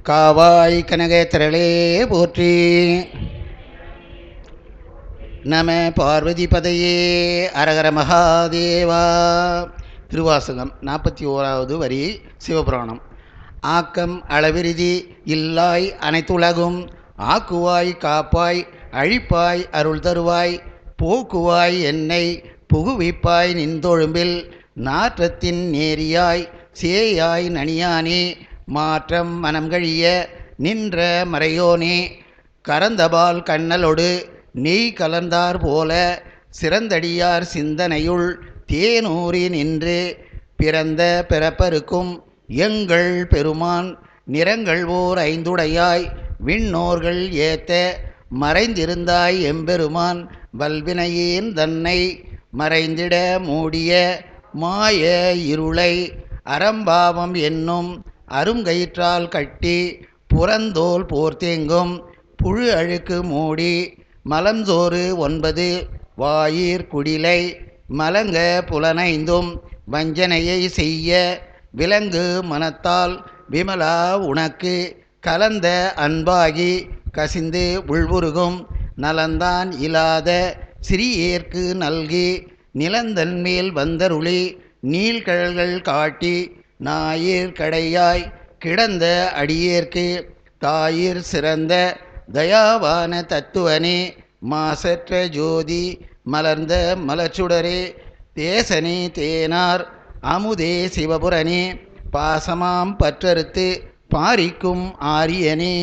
காவாய் கனகத்திரளே போற்றி. நம பார்வதி பதையே அரகர மகாதேவா. திருவாசகம் 41வது வரி. சிவபுராணம். ஆக்கம் அளவிரிதி இல்லாய் அனைத்துலகும் ஆக்குவாய் காப்பாய் அழிப்பாய் அருள் தருவாய் போக்குவாய் என்னை புகுவிப்பாய் நின்றொழும்பில் நாற்றத்தின் நேரியாய் சேயாய் நனியானே மாற்றம் மனம் கழிய நின்ற மறையோனே கரந்தபால் கண்ணலொடு நெய் கலந்தார் போல சிறந்தடியார் சிந்தனையுள் தேனூறி நின்று பிறந்த பிறப்பருக்கும் எங்கள் பெருமான் நிறங்கள் ஓர் ஐந்துடையாய் விண்ணோர்கள் ஏத்த மறைந்திருந்தாய் எம்பெருமான் வல்வினையேன் தன்னை மறைந்திட மூடிய மாய இருளை அறம்பாவம் என்னும் அருங்கயிற்றால் கட்டி புறந்தோல் போர்த்தேங்கும் புழு அழுக்கு மூடி மலம்சோறு 9 வாயிற் குடிலை மலங்க புலனைந்தும் வஞ்சனையை செய்ய விலங்கு மனத்தால் விமலா உனக்கு கலந்த அன்பாகி கசிந்து உள்வுருகும் நலந்தான் இல்லாத சிறியேற்கு நல்கி நிலந்தன் மேல் வந்தருளி நீள்கழல்கள் காட்டி ஞாயிற் கடையாய் கிடந்த அடியேற்கு தாயிற் சிறந்த தயாவான தத்துவனே மாசற்ற ஜோதி மலர்ந்த மலர்ச்சுடரே தேசனே தேனார் அமுதே சிவபுரனே பாசமாம் பற்றறுத்து பாரிக்கும் ஆரியனே.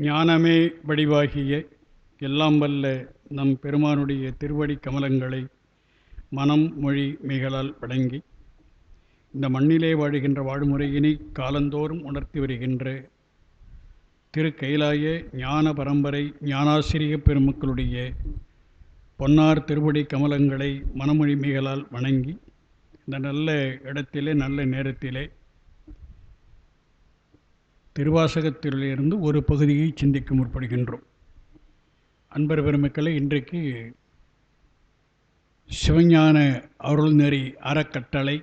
ஞானமே வடிவாகிய எல்லாம் வல்ல நம் பெருமானுடைய திருவடி கமலங்களை மனம் மொழி மெய்களால் வழங்கி இந்த மண்ணிலே வாழுகின்ற வாழ்முறையினை காலந்தோறும் உணர்த்தி வருகின்ற திரு கைலாய ஞான பரம்பரை ஞானாசிரிய பெருமக்களுடைய பொன்னார் திருவடி கமலங்களை மனமொழி மெய்களால் வணங்கி இந்த நல்ல இடத்திலே நல்ல நேரத்திலே திருவாசகத்திலிருந்து ஒரு பகுதியை சிந்திக்க முற்படுகின்றோம். அன்பர் பெருமக்களை, இன்றைக்கு சிவஞான அருள்நெறி அறக்கட்டளை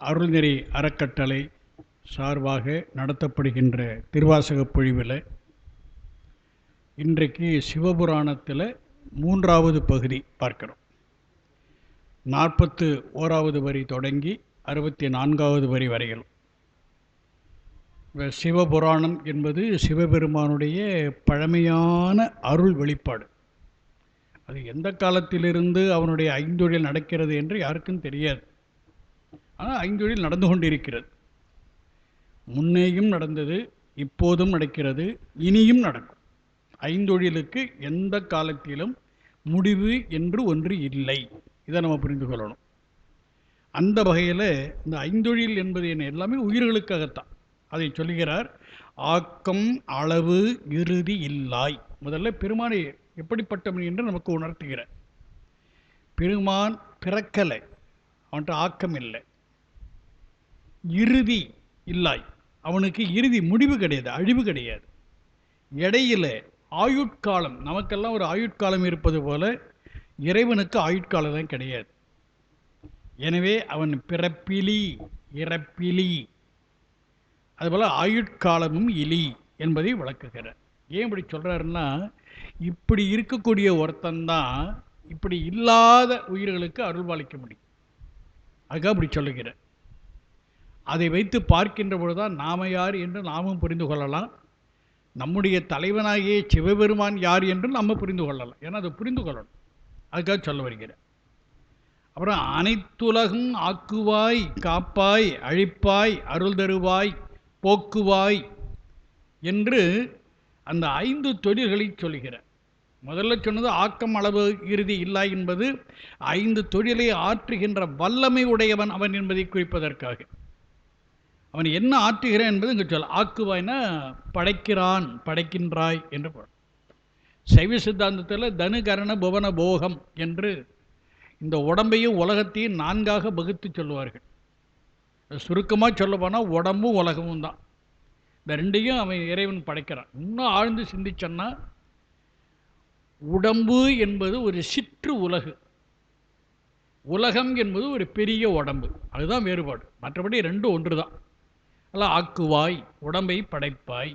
அருள்நெறி அறக்கட்டளை சார்பாக நடத்தப்படுகின்ற திருவாசகப் பொழிவில் இன்றைக்கு சிவபுராணத்தில் 3வது பகுதி பார்க்கிறோம். 41வது வரி தொடங்கி 64வது வரி வரையிலும். சிவபுராணம் என்பது சிவபெருமானுடைய பழமையான அருள் வெளிப்பாடு. அது எந்த காலத்திலிருந்து அவனுடைய ஐந்தொழில் நடக்கிறது என்று யாருக்கும் தெரியாது. ஆனால் ஐந்தொழில் நடந்து கொண்டிருக்கிறது. முன்னேயும் நடந்தது, இப்போதும் நடக்கிறது, இனியும் நடக்கும். ஐந்தொழிலுக்கு எந்த காலத்திலும் முடிவு என்று ஒன்று இல்லை. இதை நம்ம புரிந்து கொள்ளணும். அந்த வகையில் இந்த ஐந்தொழில் என்பது என்ன, எல்லாமே உயிர்களுக்காகத்தான். அதை சொல்லுகிறார். ஆக்கம் அளவு இறுதி இல்லாய். முதல்ல பெருமானை எப்படிப்பட்டவன் என்று நமக்கு உணர்த்துகிறார். பெருமான் பிறக்கலை, அவன்கிட்ட ஆக்கம் இல்லை. இறுதி இல்லாய், அவனுக்கு இறுதி முடிவு கிடையாது, அழிவு கிடையாது. இடையில ஆயுட்காலம், நமக்கெல்லாம் ஒரு ஆயுட்காலம் இருப்பது போல இறைவனுக்கு ஆயுட்காலம் கிடையாது. எனவே அவன் பிறப்பிலி இறப்பிலி, அதுபோல் ஆயுட்காலமும் இலி என்பதை விளக்குகிறார். ஏன் இப்படி சொல்கிறாருன்னா, இப்படி இருக்கக்கூடிய ஒருத்தந்தான் இப்படி இல்லாத உயிர்களுக்கு அருள்பாலிக்க முடியும். அதுக்காக அப்படி சொல்லுகிறார். அதை வைத்து பார்க்கின்ற பொழுதுதான் நாம யார் என்று நாமும் புரிந்து கொள்ளலாம். நம்முடைய தலைவனாகிய சிவபெருமான் யார் என்று நம்ம புரிந்து கொள்ளலாம். ஏன்னா அதை புரிந்து கொள்ளணும், அதுக்காக சொல்ல வருகிறார். அப்புறம் அனைத்துலகும் ஆக்குவாய் காப்பாய் அழிப்பாய் அருள் தருவாய் போக்குவாய் என்று அந்த 5 தொழில்களை சொல்கிறார். முதல்ல சொன்னது ஆக்கம் அளவு இறுதி இல்லை என்பது 5 தொழிலை ஆற்றுகின்ற வல்லமை உடையவன் அவன் என்பதை குறிப்பதற்காக. அவன் என்ன ஆற்றுகிறான் என்பது இங்கே சொல்ல. ஆக்குவாய்னா படைக்கிறான், படைக்கின்றாய் என்று பொருள். சைவ சித்தாந்தத்தில் தனு கரண புவன போகம் என்று இந்த உடம்பையும் உலகத்தையும் நான்காக பகுத்து சொல்லுவார்கள். சுருக்கமாக சொல்ல போனால் உடம்பும் உலகமும் தான். இந்த ரெண்டையும் அவன் இறைவன் படைக்கிறான். இன்னும் ஆழ்ந்து சிந்திச்சோன்னா உடம்பு என்பது ஒரு சிற்று உலகு, உலகம் என்பது ஒரு பெரிய உடம்பு. அதுதான் வேறுபாடு. மற்றபடி ரெண்டும் ஒன்று தான். அல்ல ஆக்குவாய், உடம்பை படைப்பாய்,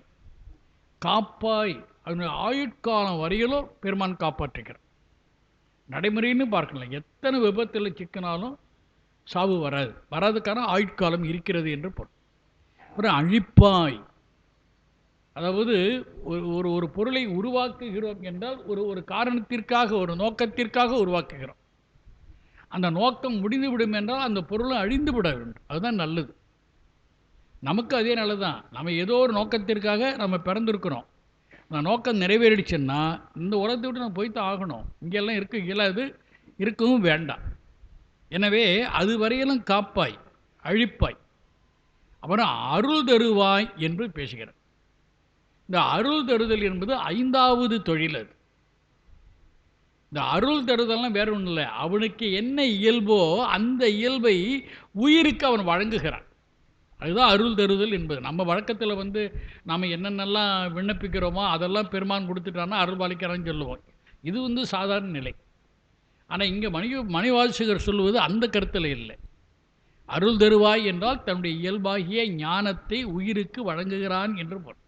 காப்பாய், அதனுடைய ஆயுட்காலம் வரையிலும் பெருமான் காப்பாற்றுகிறார். நடைமுறைன்னு பார்க்கலாம். எத்தனை விபத்தில் சிக்கினாலும் சாவு வராது. வராதுக்கான ஆயுட்காலம் இருக்கிறது என்று பொருள். அப்புறம் அழிப்பாய், அதாவது ஒரு ஒரு பொருளை உருவாக்குகிறோம் என்றால் ஒரு காரணத்திற்காக, ஒரு நோக்கத்திற்காக உருவாக்குகிறோம். அந்த நோக்கம் முடிந்துவிடும் என்றால் அந்த பொருளும் அழிந்து விட வேண்டும். அதுதான் நல்லது. நமக்கு அதே நல்லது தான். நம்ம ஏதோ ஒரு நோக்கத்திற்காக நம்ம பிறந்திருக்கிறோம். அந்த நோக்கம் நிறைவேறிடுச்சுன்னா இந்த உலகத்தை விட்டு நம்ம போய்த்தான் ஆகணும். இங்கெல்லாம் இருக்க இயலாது, இருக்கவும் வேண்டாம். எனவே அது வரையிலும் காப்பாய், அழிப்பாய். அப்புறம் அருள் தருவாய் என்று பேசுகிறார். இந்த அருள் தருதல் என்பது 5வது தொழில். அது இந்த அருள் தருதல்லாம் வேற ஒன்றும் இல்லை. அவனுக்கு என்ன இயல்போ அந்த இயல்பை உயிருக்கு அவன் வழங்குகிறான். அதுதான் அருள் தருதல் என்பது. நம்ம வழக்கத்தில் நாம் என்னென்னலாம் விண்ணப்பிக்கிறோமோ அதெல்லாம் பெருமான் கொடுத்துட்டான்னா அருள் பாலிக்கிறான்னு சொல்லுவோம். இது சாதாரண நிலை. ஆனால் இங்கே மணிவாசகர் சொல்லுவது அந்த கருத்தில் இல்லை. அருள் தருவாய் என்றால் தன்னுடைய இயல்பாகிய ஞானத்தை உயிருக்கு வழங்குகிறான் என்று பொருள்.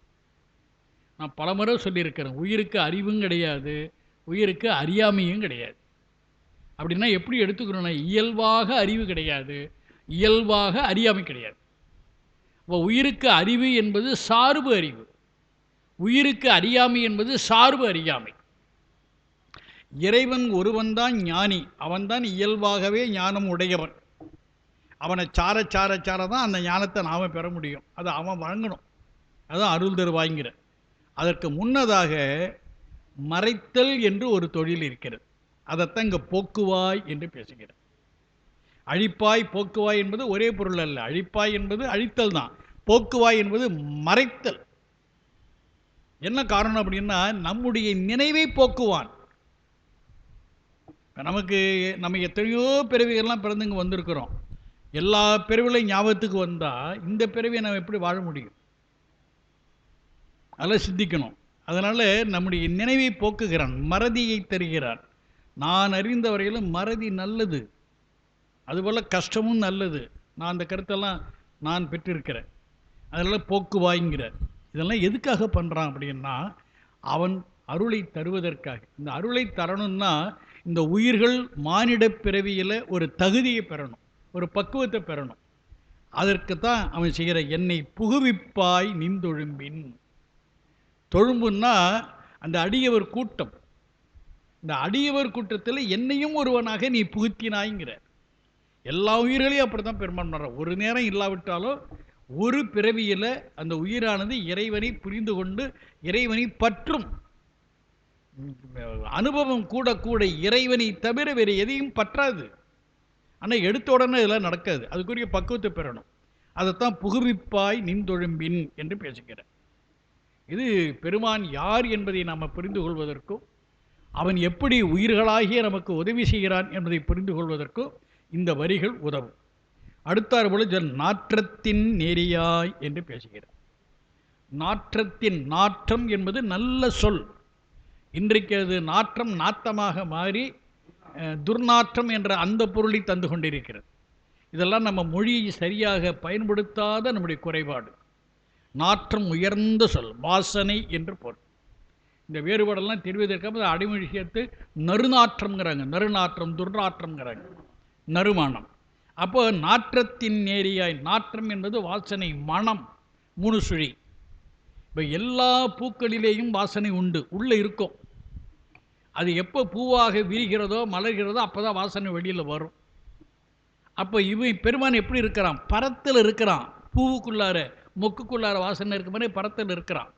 நான் பலமுறை சொல்லியிருக்கிறேன், உயிருக்கு அறிவும் கிடையாது, உயிருக்கு அறியாமையும் கிடையாது. அப்படின்னா எப்படி எடுத்துக்கிறோன்னா, இயல்பாக அறிவு கிடையாது, இயல்பாக அறியாமை கிடையாது. இப்போ உயிருக்கு அறிவு என்பது சார்பு அறிவு, உயிருக்கு அறியாமை என்பது சார்பு அறியாமை. இறைவன் ஒருவன்தான் ஞானி, அவன்தான் இயல்பாகவே ஞானம் உடையவன். அவனை சார சார சார தான் அந்த ஞானத்தை நாம் பெற முடியும். அதை அவன் வழங்கணும். அதுதான் அருள் தருவாய்ங்கிற. அதற்கு முன்னதாக மறைத்தல் என்று ஒரு தொழில் இருக்கிறது. அதைத்தான் இங்கே போக்குவாய் என்று பேசுகிறார். அழிப்பாய் போக்குவாய் என்பது ஒரே பொருள் அல்ல. அழிப்பாய் என்பது அழித்தல் தான், போக்குவாய் என்பது மறைத்தல். என்ன காரணம் அப்படின்னா, நம்முடைய நினைவை போக்குவான். நம்ம எத்தனையோ பிறவிகள்லாம் பிறந்து இங்கே வந்திருக்கிறோம். எல்லா பிறவிகளையும் ஞாபகத்துக்கு வந்தால் இந்த பிறவியை நம்ம எப்படி வாழ முடியும்? அதெல்லாம் சிந்திக்கணும். அதனால் நம்முடைய நினைவை போக்குகிறான், மறதியை தருகிறான். நான் அறிந்த வரையிலும் மறதி நல்லது, அதுபோல் கஷ்டமும் நல்லது. நான் அந்த கருத்தெல்லாம் நான் பெற்றிருக்கிறேன். அதனால் போக்குவாய்ங்கிறார். இதெல்லாம் எதுக்காக பண்ணுறான் அப்படின்னா, அவன் அருளை தருவதற்காக. இந்த அருளை தரணும்னா இந்த உயிர்கள் மானிட பிறவியில் ஒரு தகுதியை பெறணும், ஒரு பக்குவத்தை பெறணும். அதற்கு தான் அவன் செய்கிற என்னை புகுவிப்பாய் நின்றொழும்பின். தொழும்புன்னா அந்த அடியவர் கூட்டம். இந்த அடியவர் கூட்டத்தில் என்னையும் ஒருவனாக நீ புகுத்தினாய்ங்கிற. எல்லா உயிர்களையும் அப்படி தான் பெருமான் பண்ணுறான். ஒரு நேரம் இல்லாவிட்டாலும் ஒரு பிறவியில் அந்த உயிரானது இறைவனை புரிந்து கொண்டு இறைவனை பற்றும் அனுபவம் கூட கூட இறைவனை தவிர வேறு எதையும் பற்றாது. ஆனால் எடுத்த உடனே இதெல்லாம் நடக்காது. அதுக்குரிய பக்குவத்தை பெறணும். அதைத்தான் புகுவிப்பாய் நின்றொழும்பின் என்று பேசுகிறார். இது பெருமான் யார் என்பதை நாம் புரிந்து கொள்வதற்கும், அவன் எப்படி உயிர்களாகிய நமக்கு உதவி செய்கிறான் என்பதை புரிந்து கொள்வதற்கும் இந்த வரிகள் உதவும். அடுத்தார் பொழுது நாற்றத்தின் நேரியாய் என்று பேசுகிறார். நாற்றத்தின், நாற்றம் என்பது நல்ல சொல். இன்றைக்கு அது நாற்றம் நாத்தமாக மாறி துர்நாற்றம் என்ற அந்த பொருளை தந்து கொண்டிருக்கிறது. இதெல்லாம் நம்ம மொழியை சரியாக பயன்படுத்தாத நம்முடைய குறைபாடு. நாற்றம் உயர்ந்த சொல், வாசனை என்று பொருள். இந்த வேறுபாடெல்லாம் தெரிவதற்காக அடிமொழி சேர்த்து நறுநாற்றம்ங்கிறாங்க. நறுநாற்றம், துர்நாற்றம்ங்கிறாங்க, நறுமானம். அப்போ நாற்றத்தின் நேரியாய், நாற்றம் என்பது வாசனை, மனம், 3 சுழி. இப்போ எல்லா பூக்களிலேயும் வாசனை உண்டு, உள்ளே இருக்கும். அது எப்போ பூவாக விரிகிறதோ மலர்கிறதோ அப்போ தான் வாசனை வெளியில் வரும். அப்போ இவன் பெருமான் எப்படி இருக்கிறான்? பரத்தில் இருக்கிறான். பூவுக்குள்ளார மொக்குக்குள்ளார வாசனை இருக்க மாதிரி பரத்தில் இருக்கிறான்.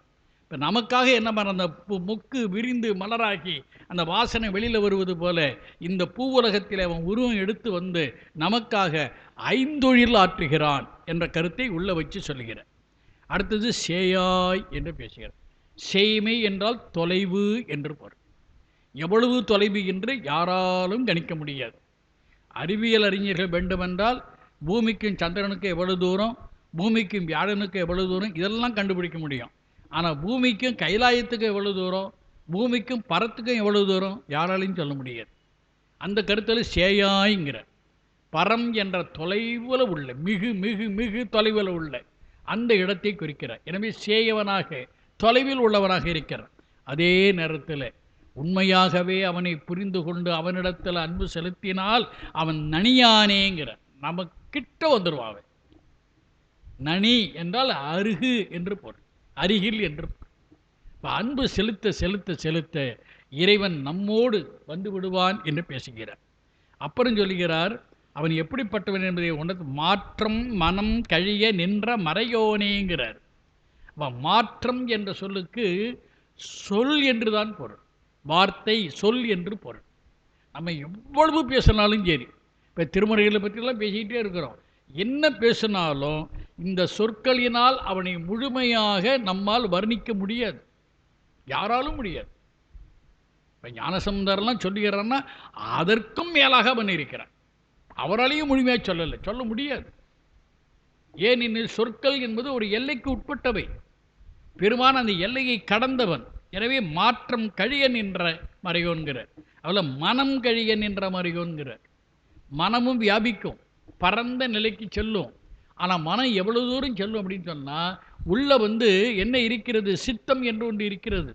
இப்போ நமக்காக என்ன பண்ண, அந்த மொக்கு விரிந்து மலராகி அந்த வாசனை வெளியில் வருவது போல இந்த பூவுலகத்தில் அவன் உருவம் எடுத்து வந்து நமக்காக 5 ஆற்றுகிறான் என்ற கருத்தை உள்ளே வச்சு சொல்லுகிறார். அடுத்தது சேயாய் என்று பேசுகிறார். சேய்மை என்றால் தொலைவு என்று பொருள். எவ்வளவு தொலைவு என்று யாராலும் கணிக்க முடியாது. அறிவியல் அறிஞர்கள் வேண்டுமென்றால் பூமிக்கும் சந்திரனுக்கும் எவ்வளவு தூரம், பூமிக்கும் வியாழனுக்கும் எவ்வளவு தூரம், இதெல்லாம் கண்டுபிடிக்க முடியும். ஆனால் பூமிக்கும் கைலாயத்துக்கும் எவ்வளவு தூரம், பூமிக்கும் பரத்துக்கும் எவ்வளவு தூரம் யாராலையும் சொல்ல முடியாது. அந்த கருத்தில் சேயாய்ங்கிற பரம் என்ற தொலைவில் உள்ள மிகு மிகு மிகு தொலைவில் உள்ள அந்த இடத்தை குறிக்கிறார். எனவே சேயவனாக தொலைவில் உள்ளவனாக இருக்கிறார். அதே நேரத்தில் உண்மையாகவே அவனை புரிந்து கொண்டு அவனிடத்தில் அன்பு செலுத்தினால் அவன் நனியானேங்கிற நமக்கிட்ட வந்துடுவான். நனி என்றால் அருகு என்று பொருள், அருகில் என்று பொருள். இப்போ அன்பு செலுத்த செலுத்த செலுத்த இறைவன் நம்மோடு வந்து விடுவான் என்று பேசுகிறார். அப்புறம் சொல்லுகிறார், அவன் எப்படிப்பட்டவன் என்பதை உணர்ந்து மாற்றம் மனம் கழிய நின்ற மறையோனேங்கிறார். மாற்றம் என்ற சொல்லுக்கு சொல் என்றுதான் பொருள், வார்த்தை சொல் என்று பொருள். நம்ம எவ்வளவு பேசினாலும் சரி, இப்போ திருமறைகளை பற்றிலாம் பேசிக்கிட்டே இருக்கிறோம், என்ன பேசினாலும் இந்த சொற்களினால் அவனை முழுமையாக நம்மால் வர்ணிக்க முடியாது, யாராலும் முடியாது. இப்போ ஞானசம்பந்தரெல்லாம் சொல்லுகிறான்னா அதற்கும் மேலாக அவன் இருக்கிறான். அவராலையும் முழுமையாக சொல்லலை, சொல்ல முடியாது. ஏனெனில் சொற்கள் என்பது ஒரு எல்லைக்கு உட்பட்டவை. பெருமான் அந்த எல்லையை கடந்தவன். எனவே மாற்றம் கழிய நின்ற மறையோன்கிறார். அதில் மனம் கழிய நின்ற மறையோன்கிறார். மனமும் வியாபிக்கும், பரந்த நிலைக்கு செல்லும். ஆனால் மனம் எவ்வளவு தூரம் செல்லும் அப்படின்னு சொன்னால், உள்ள என்ன இருக்கிறது, சித்தம் என்று ஒன்று இருக்கிறது,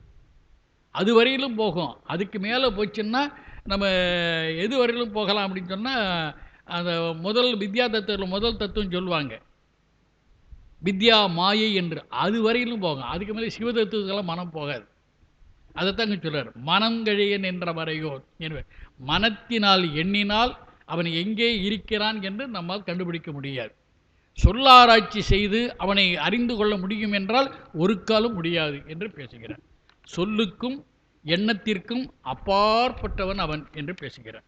அது வரையிலும் போகும். அதுக்கு மேலே போச்சுன்னா நம்ம எது வரையிலும் போகலாம் அப்படின்னு சொன்னால், அந்த முதல் வித்யா தத்துவத்தில் முதல் தத்துவம் சொல்லுவாங்க வித்யா மாயை என்று, அது வரையிலும் போகும். அதுக்கு மேலே சிவதத்துவத்துக்கெல்லாம் மனம் போகாது. அதைத்தாங்க சொல்றார், மனம் கழியன் என்ற வரையோ. எனவே மனத்தினால் எண்ணினால் அவன் எங்கே இருக்கிறான் என்று நம்மால் கண்டுபிடிக்க முடியாது. சொல்லாராய்ச்சி செய்து அவனை அறிந்து கொள்ள முடியும் என்றால் ஒரு காலம் முடியாது என்று பேசுகிறார். சொல்லுக்கும் எண்ணத்திற்கும் அப்பாற்பட்டவன் அவன் என்று பேசுகிறார்.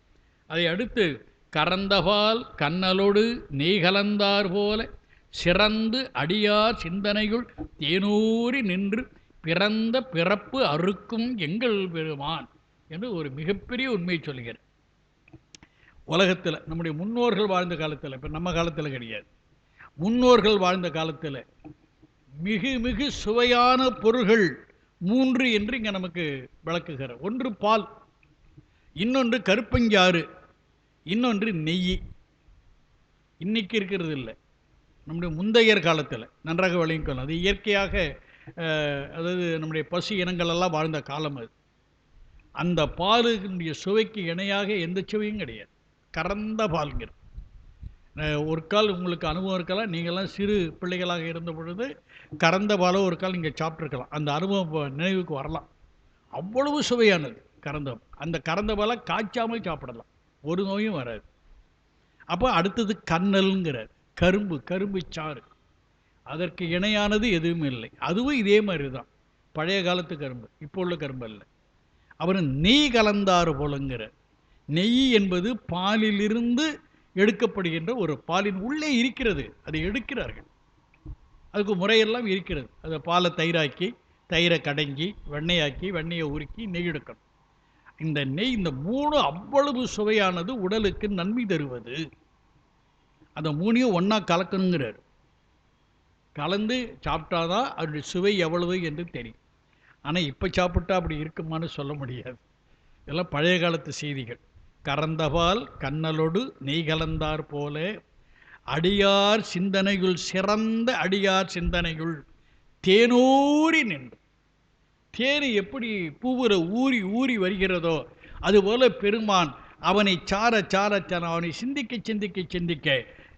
அதை அடுத்து கறந்தபால் கண்ணலோடு நெய் கலந்தார் போல சிறந்து அடியார் சிந்தனையுள் தேனூறி நின்று பிறந்த பிறப்பு அறுக்கும் எங்கள் பெருமான் என்று ஒரு மிகப்பெரிய உண்மையை சொல்கிறார். உலகத்தில் நம்முடைய முன்னோர்கள் வாழ்ந்த காலத்தில், இப்போ நம்ம காலத்தில் கிடையாது, முன்னோர்கள் வாழ்ந்த காலத்தில் மிகு மிகு சுவையான பொருள்கள் 3 என்று இங்கே நமக்கு விளக்குகிறார். ஒன்று பால், இன்னொன்று கருப்பஞ்சாறு, இன்னொன்று நெய். இன்னைக்கு இருக்கிறது இல்லை, நம்முடைய முந்தையர் காலத்தில் நன்றாக விளங்கிக்கொள்ளும். அது இயற்கையாக, அதாவது நம்முடைய பசு இனங்களெல்லாம் வாழ்ந்த காலம் அது. அந்த பாலுடைய சுவைக்கு இணையாக எந்த சுவையும் கிடையாது. கறந்த பால்ங்கிற ஒரு கால் உங்களுக்கு அனுபவம் இருக்கலாம். நீங்கள்லாம் சிறு பிள்ளைகளாக இருந்த பொழுது கறந்த பாலோ ஒரு கால் நீங்கள் சாப்பிட்ருக்கலாம். அந்த அனுபவம் நினைவுக்கு வரலாம். அவ்வளவு சுவையானது கறந்த. அந்த கறந்த பாலை காய்ச்சாமல் சாப்பிடலாம், ஒரு நோயும் வராது. அப்போ அடுத்தது கண்ணல்ங்கிறார், கரும்பு, கரும்பு சாறு. அதற்கு இணையானது எதுவும் இல்லை. அதுவும் இதே மாதிரி தான், பழைய காலத்து கரும்பு, இப்போ உள்ள கரும்பு அல்ல. அவர் நெய் கலந்தார் போலங்கிற. நெய் என்பது பாலிலிருந்து எடுக்கப்படுகின்ற ஒரு, பாலின் உள்ளே இருக்கிறது, அதை எடுக்கிறார்கள். அதுக்கு முறையெல்லாம் இருக்கிறது. அதை பாலை தயிராக்கி, தயிரை கடைஞ்சி, வெண்ணெயாக்கி, வெண்ணெயை உருக்கி நெய் எடுக்கணும். இந்த நெய், இந்த 3 அவ்வளவு சுவையானது, உடலுக்கு நன்மை தருவது. அந்த 3ஐயும் ஒன்றா கலக்கணுங்கிறார். கலந்து சாப்பிட்டாதான் அதனுடைய சுவை எவ்வளவு என்று தெரியும். ஆனால் இப்போ சாப்பிட்டா அப்படி இருக்குமான்னு சொல்ல முடியாது. இதெல்லாம் பழைய காலத்து செய்திகள். கறந்தபால் கண்ணலோடு நெய் கலந்தார் போல அடியார் சிந்தனையுள் சிறந்த அடியார் சிந்தனையுள் தேனூறி நின்று. தேனு எப்படி பூவுற ஊறி ஊறி வருகிறதோ அதுபோல பெருமான் அவனை சார சார சார, அவனை சிந்திக்க சிந்திக்க சிந்திக்க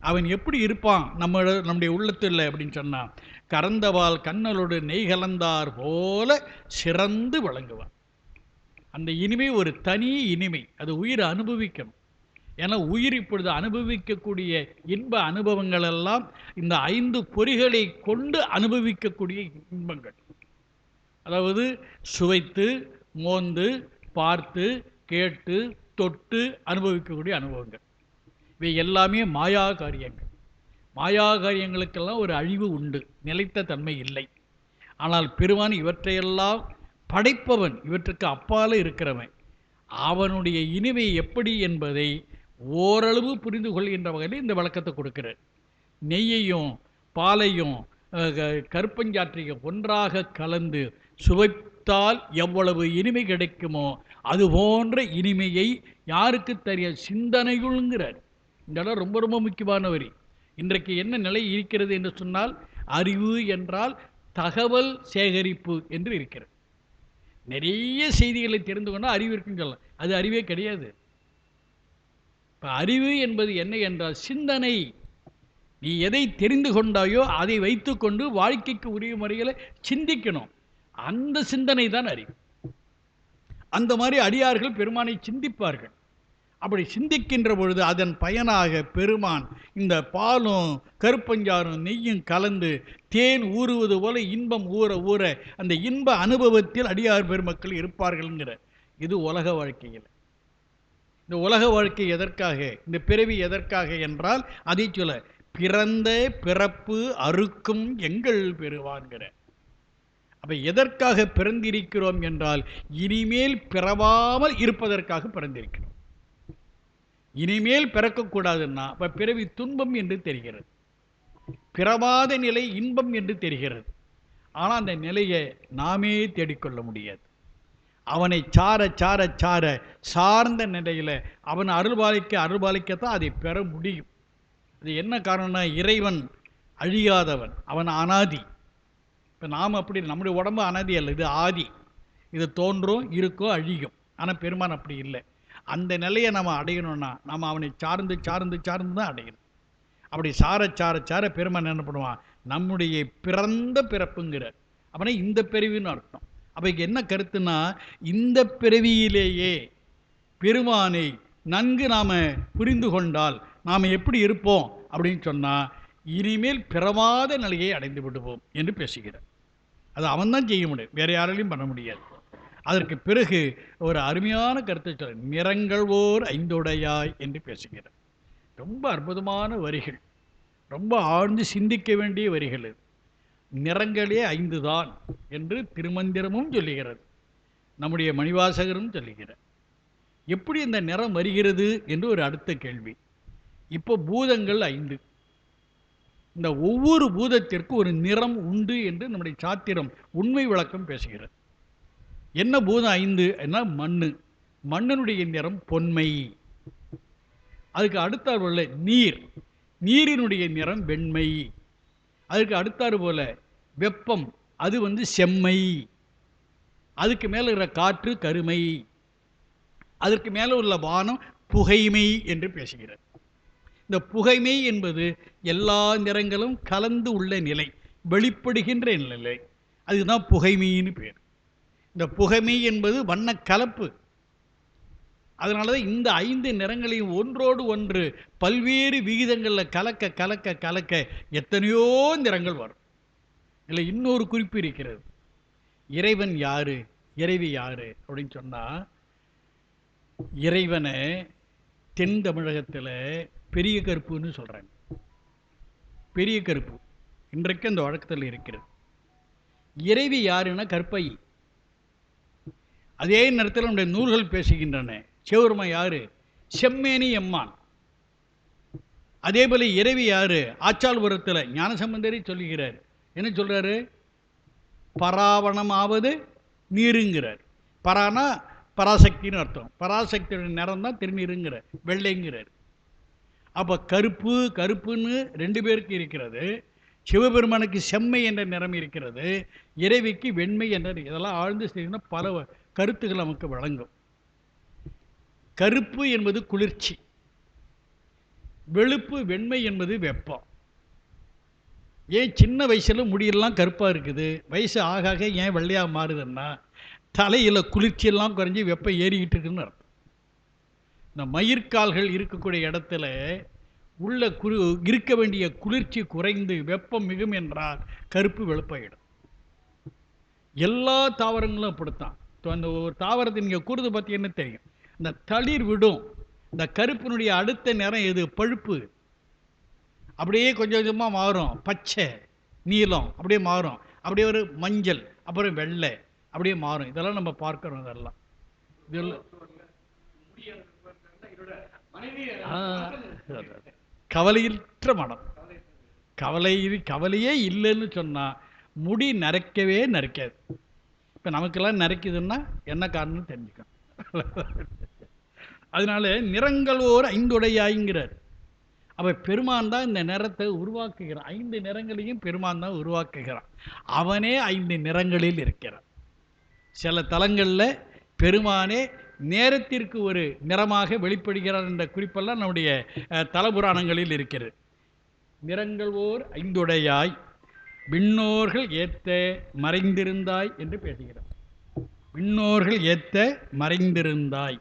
அவன் எப்படி இருப்பான் நம்முடைய உள்ளத்தில் அப்படின்னு சொன்னான். கறந்தவால் கண்ணலோடு நெய் கலந்தார் போல சிறந்து விளங்குவான். அந்த இனிமை ஒரு தனி இனிமை, அது உயிர் அனுபவிக்கணும். ஏன்னா உயிர் இப்பொழுது அனுபவிக்கக்கூடிய இன்ப அனுபவங்கள் எல்லாம் இந்த 5 பொறிகளை கொண்டு அனுபவிக்கக்கூடிய இன்பங்கள். அதாவது சுவைத்து, மோந்து, பார்த்து, கேட்டு, தொட்டு அனுபவிக்கக்கூடிய அனுபவங்கள். இவை எல்லாமே மாயா காரியங்கள். மாயா காரியங்களுக்கெல்லாம் ஒரு அழிவு உண்டு, நிலைத்த தன்மை இல்லை. ஆனால் பெருமான் இவற்றையெல்லாம் படைப்பவன், இவற்றுக்கு அப்பால இருக்கிறவன். அவனுடைய இனிமை எப்படி என்பதை ஓரளவு புரிந்து கொள்கின்ற வகையில் இந்த விளக்கத்தை கொடுக்கிறார். நெய்யையும் பாலையும் கருப்பஞ்சாற்றையும் ஒன்றாக கலந்து சுவைத்தால் எவ்வளவு இனிமை கிடைக்குமோ அது போன்ற இனிமையை யாருக்கு தெரிய சிந்தனையுள்ங்கிறார். இந்த இடம் ரொம்ப ரொம்ப முக்கியமான வரி. இன்றைக்கு என்ன நிலை இருக்கிறது என்று சொன்னால், அறிவு என்றால் தகவல் சேகரிப்பு என்று இருக்கிறது. நிறைய செய்திகளை தெரிந்து கொண்டால் அறிவு இருக்குன்னு சொல்லலாம். அது அறிவே கிடையாது. இப்போ அறிவு என்பது என்ன என்றால் சிந்தனை. நீ எதை தெரிந்து கொண்டாயோ அதை வைத்துக்கொண்டு வாழ்க்கைக்கு உரிய முறையில் சிந்திக்கணும். அந்த சிந்தனை தான் அறிவு. அந்த மாதிரி அடியார்கள் பெருமானை சிந்திப்பார்கள். அப்படி சிந்திக்கின்ற பொழுது அதன் பயனாக பெருமான் இந்த பாலும் கருப்பஞ்சாரும் நெய்யும் கலந்து தேன் ஊறுவது போல இன்பம் ஊற ஊற அந்த இன்ப அனுபவத்தில் அடியார் பெருமக்கள் இருப்பார்கள்ங்கிற இது உலக வாழ்க்கையில். இந்த உலக வாழ்க்கை எதற்காக, இந்த பிறவி எதற்காக என்றால் அதை சொல்ல, பிறந்த பிறப்பு அறுக்கும் எங்கள் பெறுவான்கிற. அப்ப எதற்காக பிறந்திருக்கிறோம் என்றால் இனிமேல் பிறவாமல் இருப்பதற்காக பிறந்திருக்கிறோம். இனிமேல் பிறக்கக்கூடாதுன்னா அப்ப பிறவி துன்பம் என்று தெரிகிறது, பிறவாத நிலை இன்பம் என்று தெரிகிறது. ஆனால் அந்த நிலையை நாமே தேடிக்கொள்ள முடியாது. அவனை சார சார சார சார்ந்த நிலையில் அவன் அருள்பாலிக்கத்தான் அதை பெற முடியும். அது என்ன காரணம்னா, இறைவன் அழியாதவன், அவன் அனாதி. இப்போ நாம் அப்படி, நம்முடைய உடம்பு அனாதி அல்ல, இது ஆதி. இது தோன்றும் இருக்கும் அழியும். ஆனால் பெருமான் அப்படி இல்லை. அந்த நிலையை நம்ம அடையணும்னா நம்ம அவனை சார்ந்து சார்ந்து சார்ந்து தான் அடையணும். அப்படி சார சார சார பெருமான் என்ன பண்ணுவான், நம்முடைய பிறந்த பிறப்புங்கிற அவனை இந்த பிறவின்னு அர்த்தம். அப்போ என்ன கருத்துன்னா, இந்த பிறவியிலேயே பெருமானை நன்கு நாம் புரிந்து கொண்டால் நாம் எப்படி இருப்போம் அப்படின்னு சொன்னால், இனிமேல் பிறவாத நிலையை அடைந்து விடுவோம் என்று பேசுகிறார். அது அவன் தான் செய்ய முடியும், வேறு யாராலையும் பண்ண முடியாது. அதற்கு பிறகு ஒரு அருமையான கருத்தை சொல்ல, நிறங்கள் ஓர் ஐந்துடையாய் என்று பேசுகிறார். ரொம்ப அற்புதமான வரிகள், ரொம்ப ஆழ்ந்து சிந்திக்க வேண்டிய வரிகள். நிறங்களே 5 தான் என்று திருமந்திரமும் சொல்லுகிறது, நம்முடைய மணிவாசகரும் சொல்லுகிறார். எப்படி இந்த நிறம் வருகிறது என்று ஒரு அடுத்த கேள்வி. இப்போ பூதங்கள் 5, இந்த ஒவ்வொரு பூதத்திற்கு ஒரு நிறம் உண்டு என்று நம்முடைய சாத்திரம் உண்மை விளக்கம் பேசுகிறது. என்ன பூதம் 5 என்ன? மண்ணு. மண்ணினுடைய நிறம் பொன்மை. அதுக்கு அடுத்தாறு போல நீர், நீரினுடைய நிறம் வெண்மை. அதுக்கு அடுத்தாறு போல வெப்பம், அது செம்மை. அதுக்கு மேலே இருக்கிற காற்று கருமை. அதற்கு மேலே உள்ள வானம் புகைமை என்று பேசுகிறார். இந்த புகைமை என்பது எல்லா நிறங்களும் கலந்து உள்ள நிலை, வெளிப்படுகின்ற நிலை, அதுதான் புகைமைன்னு பேர். இந்த புகைமை என்பது வண்ண கலப்பு. அதனால தான் இந்த 5 நிறங்களையும் ஒன்றோடு ஒன்று பல்வேறு விகிதங்களில் கலக்க கலக்க கலக்க எத்தனையோ நிறங்கள் வரும். இல்லை இன்னொரு குறிப்பு இருக்கிறது. இறைவன் யாரு, இறைவி யாரு அப்படின்னு சொன்னால், இறைவனை தென் தமிழகத்தில் பெரிய கருப்புன்னு சொல்கிறாங்க. பெரிய கருப்பு இன்றைக்கு அந்த வழக்கத்தில் இருக்கிறது. இறைவி யாருன்னா கற்பை. அதே நேரத்தில் நம்முடைய நூல்கள் பேசுகின்றன, சிவபெருமான் யாரு, செம்மேனி எம்மான். அதே போல இறைவி யாரு, ஆச்சாள்புரத்தில் ஞானசம்பந்தரை சொல்லுகிறார். என்ன சொல்றாரு, பராவணமாவது நீருங்கிறார். பரானா பராசக்தின்னு அர்த்தம். பராசக்தியோட நிறம் தான் திருநீருங்கிற, வெள்ளைங்கிறார். அப்போ கருப்பு கருப்புன்னு 2 பேருக்கு இருக்கிறது. சிவபெருமானுக்கு செம்மை என்ற நிறம் இருக்கிறது, இறைவிக்கு வெண்மை என்ற. இதெல்லாம் ஆழ்ந்து செய்யணும்னா பல கருத்துக்கள் நமக்கு வழங்கும். கருப்பு என்பது குளிர்ச்சி, வெளுப்பு வெண்மை என்பது வெப்பம். ஏன் சின்ன வயசில் முடியெல்லாம் கருப்பாக இருக்குது, வயசு ஆக ஆக ஏன் வெள்ளையாக மாறுதுன்னா, தலையில் குளிர்ச்சியெல்லாம் குறைஞ்சி வெப்பம் ஏறிக்கிட்டு இருக்குன்னு அர்த்தம். இந்த மயிர்கால்கள் இருக்கக்கூடிய இடத்துல உள்ள இருக்க வேண்டிய குளிர்ச்சி குறைந்து வெப்பம் மிகும் என்றால் கருப்பு வெளுப்பாயிடும். எல்லா தாவரங்களும் அப்படித்தான். அந்த ஒரு தாவரத்தை நீங்கள் கூறுது பார்த்தீங்கன்னா தெரியும், இந்த தளிர் விடும், இந்த கருப்பினுடைய அடுத்த நிறம் எது, பழுப்பு. அப்படியே கொஞ்சம் கொஞ்சமாக மாறும், பச்சை நீலம் அப்படியே மாறும், அப்படியே ஒரு மஞ்சள், அப்புறம் வெள்ளை அப்படியே மாறும். இதெல்லாம் நம்ம பார்க்குறோம். இதெல்லாம் கவலையற்ற மனம். கவலையே இல்லைன்னு சொன்னால் முடி நரைக்கவே நரைக்காது. இப்போ நமக்கெல்லாம் நரைக்குதுன்னா என்ன காரணம்னு தெரிஞ்சுக்கணும். அதனால நிறங்களோர் ஐந்துடையாய்ங்கிறார். அவ பெருமான் தான் இந்த நிறத்தை உருவாக்குகிறான். 5 நிறங்களையும் பெருமான் தான் உருவாக்குகிறான். அவனே 5 நிறங்களில் இருக்கிறான். சில தலங்களில் பெருமானே நேரத்திற்கு ஒரு நிறமாக வெளிப்படுகிறார் என்ற குறிப்பெல்லாம் நம்முடைய தலபுராணங்களில் இருக்கிறது. நிறங்கள் ஓர் ஐந்துடையாய் விண்ணோர்கள் ஏத்த மறைந்திருந்தாய் என்று பேசுகிறார். விண்ணோர்கள் ஏத்த மறைந்திருந்தாய்,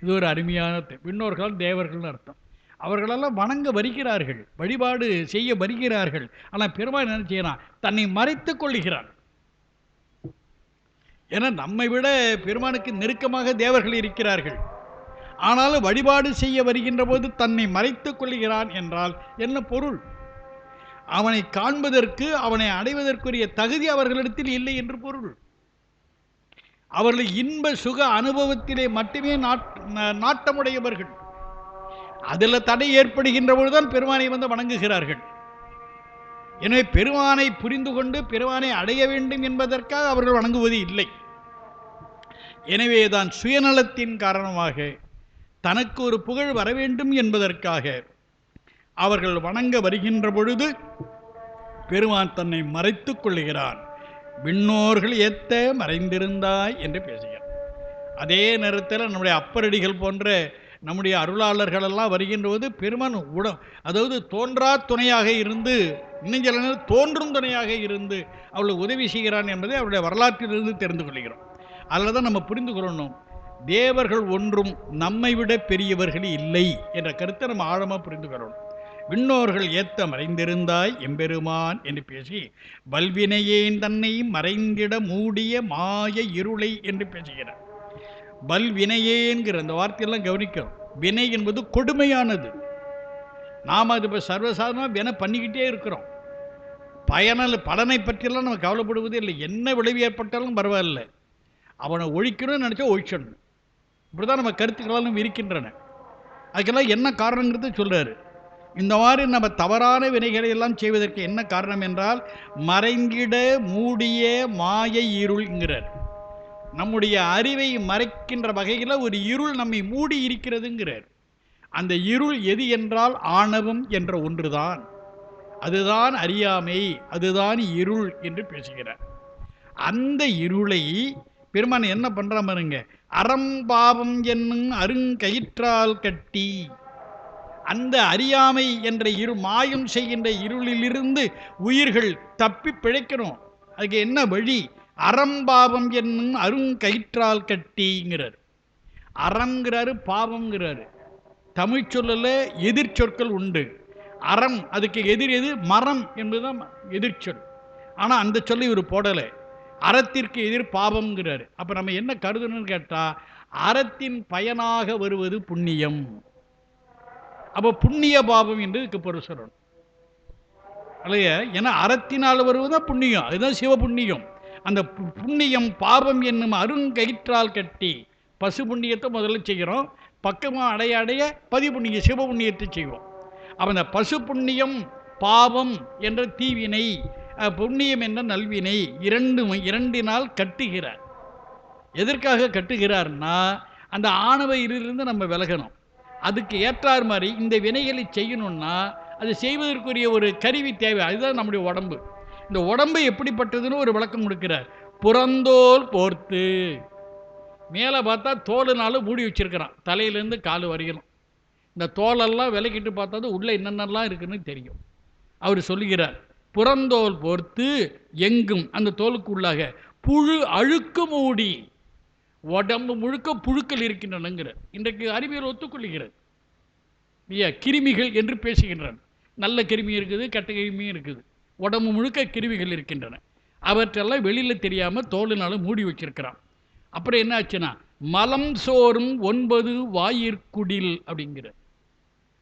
இது ஒரு அருமையான விண்ணோர்கள் தேவர்கள்னு அர்த்தம். அவர்களெல்லாம் வணங்க வருகிறார்கள், வழிபாடு செய்ய வருகிறார்கள். ஆனால் பெருமாள் என்ன செய்யறான்? தன்னை மறைத்துக் கொள்கிறான். ஏன்னா நம்மை விட பெருமானுக்கு நெருக்கமாக தேவர்கள் இருக்கிறார்கள். ஆனாலும் வழிபாடு செய்ய வருகின்ற போது தன்னை மறைத்துக் கொள்கிறான் என்றால் என்ன பொருள்? அவனை காண்பதற்கு, அவனை அடைவதற்குரிய தகுதி அவர்களிடத்தில் இல்லை என்று பொருள். அவர்கள் இன்ப சுக அனுபவத்திலே மட்டுமே நாட்டமுடையவர்கள். அதில் தடை ஏற்படுகின்ற பொழுதுதான் பெருமானை வந்து வணங்குகிறார்கள். எனவே பெருமானை புரிந்து கொண்டு பெருமானை அடைய வேண்டும் என்பதற்காக அவர்கள் வணங்குவது இல்லை. எனவேதான் சுயநலத்தின் காரணமாக தனக்கு ஒரு புகழ் வர வேண்டும் என்பதற்காக அவர்கள் வணங்க வருகின்ற பொழுது பெருமான் தன்னை மறைத்துக் கொள்ளுகிறான். விண்ணோர்கள் ஏத்த மறைந்திருந்தாய் என்று பேசுகிறார். அதே நேரத்தில் நம்முடைய அப்பரடிகள் போன்ற நம்முடைய அருளாளர்கள் எல்லாம் வருகின்ற போது பெருமான் அதாவது தோன்றா துணையாக இருந்து, இன்னும் சில நேரம் தோன்றும் துணையாக இருந்து அவளுக்கு உதவி செய்கிறான் என்பதை அவருடைய வரலாற்றிலிருந்து தெரிந்து கொள்கிறோம். அதில் தான் நம்ம புரிந்து கொள்ளணும், தேவர்கள் ஒன்றும் நம்மை விட பெரியவர்கள் இல்லை என்ற கருத்தை நம்ம ஆழமாக புரிந்து கொள்ளணும். விண்ணோர்கள் ஏத்த மறைந்திருந்தாய் எம்பெருமான் என்று பேசி வல்வினையேன் தன்னை மறைந்திட மூடிய மாய இருளை என்று பேசுகிறார். வல்வினையேங்கிற அந்த வார்த்தையெல்லாம் கவனிக்கும். வினை என்பது கொடுமையானது. நாம் அது இப்போ சர்வசாதாரணமாக வினை பண்ணிக்கிட்டே இருக்கிறோம். பலனை பற்றியெல்லாம் நம்ம கவலைப்படுவதே இல்லை. என்ன விளைவு ஏற்பட்டாலும் பரவாயில்ல, அவனை ஒழிக்கணும்னு நினச்சா ஒழிச்சிடணும். இப்படி தான் நம்ம கருத்துக்களாலும் இருக்கின்றன. அதுக்கெல்லாம் என்ன காரணங்கிறது சொல்கிறாரு. இந்த மாதிரி நம்ம தவறான வினைகளை எல்லாம் செய்வதற்கு என்ன காரணம் என்றால் மறைந்திட மூடிய மாய இருள்ங்கிறார். நம்முடைய அறிவை மறைக்கின்ற வகையில் ஒரு இருள் நம்மை மூடி இருக்கிறதுங்கிறார். அந்த இருள் எது என்றால் ஆணவம் என்ற ஒன்றுதான். அதுதான் அறியாமை, அதுதான் இருள் என்று பேசுகிறார். அந்த இருளை பெருமான் என்ன பண்றான் பாருங்க, அறம்பாவம் என்னும் அருங்கயிற்றால் கட்டி, அந்த அறியாமை என்ற மாயம் செய்கின்ற இருளிலிருந்து உயிர்கள் தப்பி பிழைக்கணும். அதுக்கு என்ன வழி? அறம்பாவம் என்னும் அருங்கயிற்றால் கட்டிங்கிறார். அறங்கிறாரு, பாவம்ங்கிறாரு. தமிழ் சொல்லல எதிர் சொற்கள் உண்டு. அறம் அதுக்கு எதிர் எது? மரம் என்பதுதான் எதிர்ச்சொல். ஆனால் அந்த சொல்லை இவர் போடலை. அறத்திற்கு எதிர் பாவம்ங்கிறாரு. அப்போ நம்ம என்ன கருதணும்னு கேட்டால் அறத்தின் பயனாக வருவது புண்ணியம். அப்போ புண்ணிய பாவம் என்று இதுக்கு பொருள் சொல்லணும் இல்லையா? ஏன்னா அறத்தினால் வருவதுதான் புண்ணியம், அதுதான் சிவ புண்ணியம். அந்த புண்ணியம் பாவம் என்னும் அருங்கயிற்றால் கட்டி, பசு புண்ணியத்தை முதல்ல செய்கிறோம், பக்கமாக அடைய அடைய பதி புண்ணிய சிவ புண்ணியத்தை செய்வோம். அப்போ அந்த பசு புண்ணியம் பாவம் என்ற தீவினை, புண்ணியம் என்ற நல்வினை இரண்டினால் கட்டுகிறார். எதற்காக கட்டுகிறார்னா அந்த ஆணவ இருளிலிருந்து நம்ம விலகணும். அதுக்கு ஏற்றார் மாதிரி இந்த வினைகளை செய்யணும்னா அது செய்வதற்குரிய ஒரு கருவி தேவை. அதுதான் நம்முடைய உடம்பு. இந்த உடம்பு எப்படிப்பட்டதுன்னு ஒரு விளக்கம் கொடுக்கிறார். புறந்தோல் போர்த்து, மேலே பார்த்தா தோலுனாலும் மூடி வச்சிருக்கிறான், தலையிலேருந்து கால் வரையணும். இந்த தோலெல்லாம் விலக்கிட்டு பார்த்தா உள்ளே என்னென்னலாம் இருக்குன்னு தெரியும். அவர் சொல்லுகிறார், புறந்தோல் போர்த்து எங்கும், அந்த தோலுக்கு உள்ளாக புழு அழுக்கு மூடி, உடம்பு முழுக்க புழுக்கள் இருக்கின்றனங்கிற. இன்றைக்கு அறிவியல் ஒத்துக்கொள்கிறது இல்லையா? கிருமிகள் என்று பேசுகின்றன. நல்ல கிருமி இருக்குது, கெட்ட கிருமியும் இருக்குது. உடம்பு முழுக்க கிருமிகள் இருக்கின்றன. அவற்றெல்லாம் வெளியில் தெரியாமல் தோலினாலும் மூடி வச்சிருக்கிறான். அப்புறம் என்ன ஆச்சுன்னா மலம் சோறும் 9 வாயிற்குடில் அப்படிங்கிற.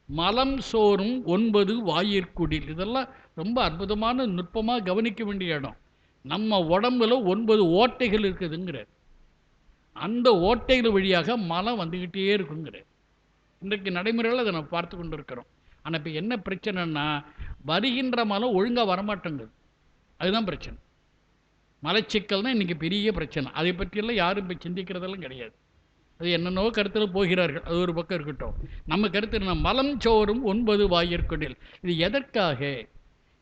மலம் சோறும் 9 வாயிற்குடில், இதெல்லாம் ரொம்ப அற்புதமான நுட்பமாக கவனிக்க வேண்டிய இடம். நம்ம உடம்புல 9 ஓட்டைகள் இருக்குதுங்கிற. அந்த ஓட்டைகள் வழியாக மலம் வந்துக்கிட்டே இருக்குங்கிற. இன்றைக்கு நடைமுறையில் அதை நம்ம பார்த்து கொண்டு இருக்கிறோம். ஆனால் இப்போ என்ன பிரச்சனைன்னா, வருகின்ற மலம் ஒழுங்காக வரமாட்டேங்குது. அதுதான் பிரச்சனை. மலச்சிக்கல் தான் இன்றைக்கி பெரிய பிரச்சனை. அதை பற்றியெல்லாம் யாரும் இப்போ சிந்திக்கிறதெல்லாம் கிடையாது. அது என்னென்னவோ கருத்தில் போகிறார்கள். அது ஒரு பக்கம் இருக்கட்டும். நம்ம கருத்து என்ன, மலம் சோறும் 9 வாயிற்கொண்டில். இது எதற்காக?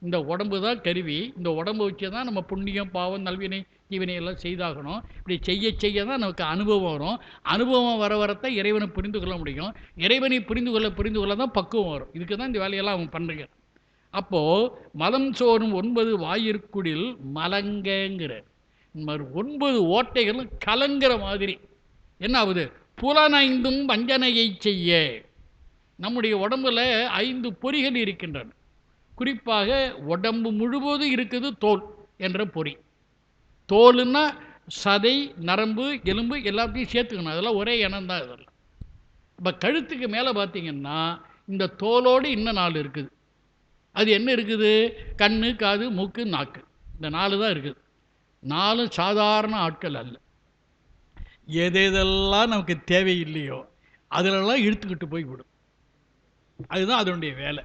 இந்த உடம்பு தான் கருவி. இந்த உடம்பு வச்சு தான் நம்ம புண்ணியம் பாவம் நல்வினை தீவினை எல்லாம் செய்தாகணும். இப்படி செய்ய செய்ய தான் நமக்கு அனுபவம் வரும். அனுபவம் வர வரத்தான் இறைவனை புரிந்து கொள்ள முடியும். இறைவனை புரிந்து கொள்ள தான் பக்குவம் வரும். இதுக்கு தான் இந்த வேலையெல்லாம் அவங்க பண்ணுறீங்க. அப்போது மலம் சோறும் 9 வாயிற்குடில் மலங்கங்கிற 9 ஓட்டைகளும் கலங்கிற மாதிரி என்ன ஆகுது? புலனைந்தும் வஞ்சனையை செய்ய. நம்முடைய உடம்புல 5 பொறிகள் இருக்கின்றன. குறிப்பாக உடம்பு முழுவதும் இருக்குது தோல் என்ற பொறி. தோலுன்னா சதை நரம்பு எலும்பு எல்லாத்தையும் சேர்த்துக்கணும். அதெல்லாம் ஒரே இனம் தான். இதெல்லாம் இப்போ கழுத்துக்கு மேலே பார்த்தீங்கன்னா இந்த தோலோடு இன்னும் 4 இருக்குது. அது என்ன இருக்குது? கண்ணு காது மூக்கு நாக்கு. இந்த 4 தான் இருக்குது. 4 சாதாரண ஆட்கள் அல்ல. எதெல்லாம் நமக்கு தேவையில்லையோ அதிலெல்லாம் இழுத்துக்கிட்டு போய்விடும். அதுதான் அதனுடைய வேலை.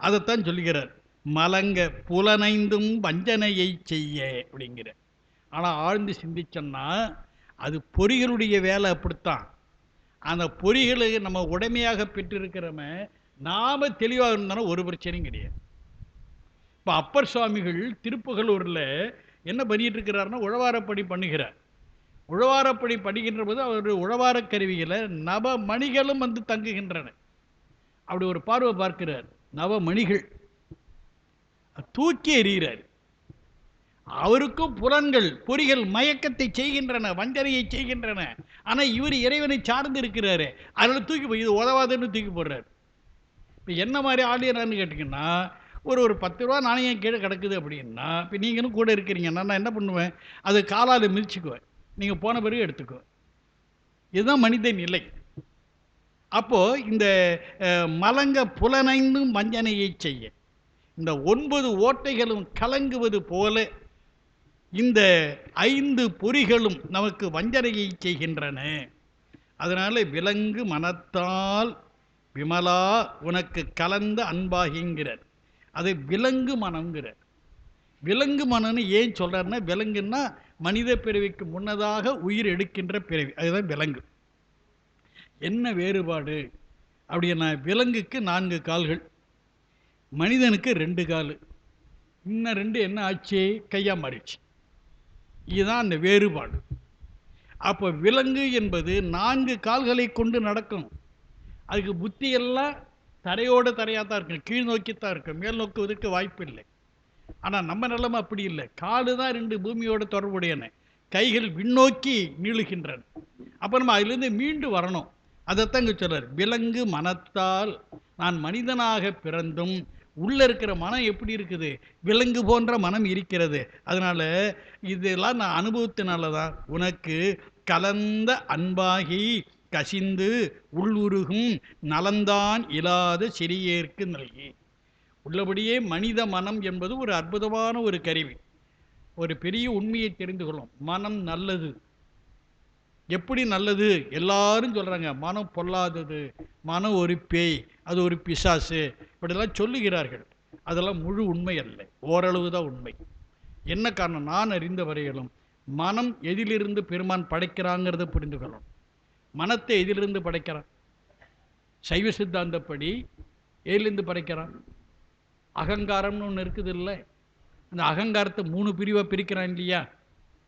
அதைத்தான் சொல்லுகிறார். மலங்க புலனைந்தும் வஞ்சனையை செய்ய அப்படிங்கிற. ஆனால் ஆழ்ந்து சிந்திச்சோன்னா அது பொறிகளுடைய வேலை. அப்படித்தான் அந்த பொறிகளை நம்ம உடைமையாக பெற்றிருக்கிறோமே, நாம் தெளிவாக இருந்தாலும் ஒரு பிரச்சனையும் கிடையாது. இப்போ அப்பர் சுவாமிகள் திருப்புகலூரில் என்ன பண்ணிட்டு இருக்கிறாருன்னா உழவாரப்படி பண்ணுகிறார். உழவாரப்படி படிக்கின்ற போது அவர் உழவார கருவிகளை நவமணிகளும் வந்து தங்குகின்றன. அப்படி ஒரு பார்வை பார்க்கிறார். நவமணிகள் தூக்கி எறிகிறார். அவருக்கும் புலன்கள் பொறிகள் மயக்கத்தை செய்கின்றன, வஞ்சனையை செய்கின்றன. ஆனால் இவர் இறைவனை சார்ந்து இருக்கிறாரு. அதில் தூக்கி போய் இது உதவாதுன்னு தூக்கி போடுறாரு. இப்போ என்ன மாதிரி ஆடியறான்னு கேட்டிங்கன்னா, ஒரு 10 ரூபா நாணயம் கீழே கிடக்குது அப்படின்னா, இப்போ நீங்களும் கூட இருக்கிறீங்கன்னா நான் என்ன பண்ணுவேன்? அது காலால் மிதிச்சுக்குவேன். நீங்கள் போன பிறகு எடுத்துக்குவேன். இதுதான் மனித நிலை. அப்போது இந்த மலங்க புலனைந்தும் வஞ்சனையை செய்ய, இந்த 9 ஓட்டைகளும் கலங்குவது போல இந்த 5 பொறிகளும் நமக்கு வஞ்சனையை செய்கின்றன. அதனால் விலங்கு மனத்தால் விமலா உனக்கு கலந்த அன்பாகிங்கிறார். அது விலங்கு மனம்ங்கிறார். விலங்கு மனம்னு ஏன் சொல்கிறாருன்னா, விலங்குன்னா மனித பிறவிக்கு முன்னதாக உயிர் எடுக்கின்ற பிறவி. அதுதான் விலங்கு. என்ன வேறுபாடு அப்படின்னா, விலங்குக்கு 4 கால்கள், மனிதனுக்கு 2 கால். இன்னும் 2 என்ன ஆச்சு? கையாக மாறிடுச்சு. இதுதான் அந்த வேறுபாடு. அப்போ விலங்கு என்பது 4 கால்களை கொண்டு நடக்கும். அதுக்கு புத்தியெல்லாம் தரையோடு தரையாக தான் இருக்கும், கீழ் நோக்கித்தான் இருக்கும், மேல் நோக்குவதற்கு வாய்ப்பு இல்லை. ஆனால் நம்ம நிலைமை அப்படி இல்லை. காலு தான் 2 பூமியோட தொடர்புடையன, கைகள் விண்ணோக்கி நீளுகின்றன. அப்போ நம்ம அதிலிருந்து மீண்டு வரணும். அதைத்தான் இங்கே சொல்றார். விலங்கு மனத்தால் நான் மனிதனாக பிறந்தும் உள்ள இருக்கிற மனம் எப்படி இருக்குது? விலங்கு போன்ற மனம் இருக்கிறது. அதனால இதெல்லாம் நான் அனுபவத்தினால தான் உனக்கு கலந்த அன்பாகி கசிந்து உள்ளுருகும் நலந்தான் இல்லாத சிறியேற்கு நல்கி. உள்ளபடியே மனித மனம் என்பது ஒரு அற்புதமான ஒரு கருவி. ஒரு பெரிய உண்மையை தெரிந்து கொள்ளும். மனம் நல்லது. எப்படி நல்லது? எல்லாரும் சொல்கிறாங்க மனம் பொல்லாதது, மனம் ஒரு பேய், அது ஒரு பிசாசு, இப்படிலாம் சொல்லுகிறார்கள். அதெல்லாம் முழு உண்மை அல்ல, ஓரளவு தான் உண்மை. என்ன காரணம்? நான் அறிந்த வரையிலும் மனம் எதிலிருந்து பெருமான் படைக்கிறாங்கிறத புரிந்து கொள்ளணும். மனத்தை எதிலிருந்து படைக்கிறான்? சைவ சித்தாந்தப்படி எதிலிருந்து படைக்கிறான்? அகங்காரம்னு ஒன்று இருக்குது இல்லை? அந்த அகங்காரத்தை 3 பிரிவாக பிரிக்கிறான் இல்லையா?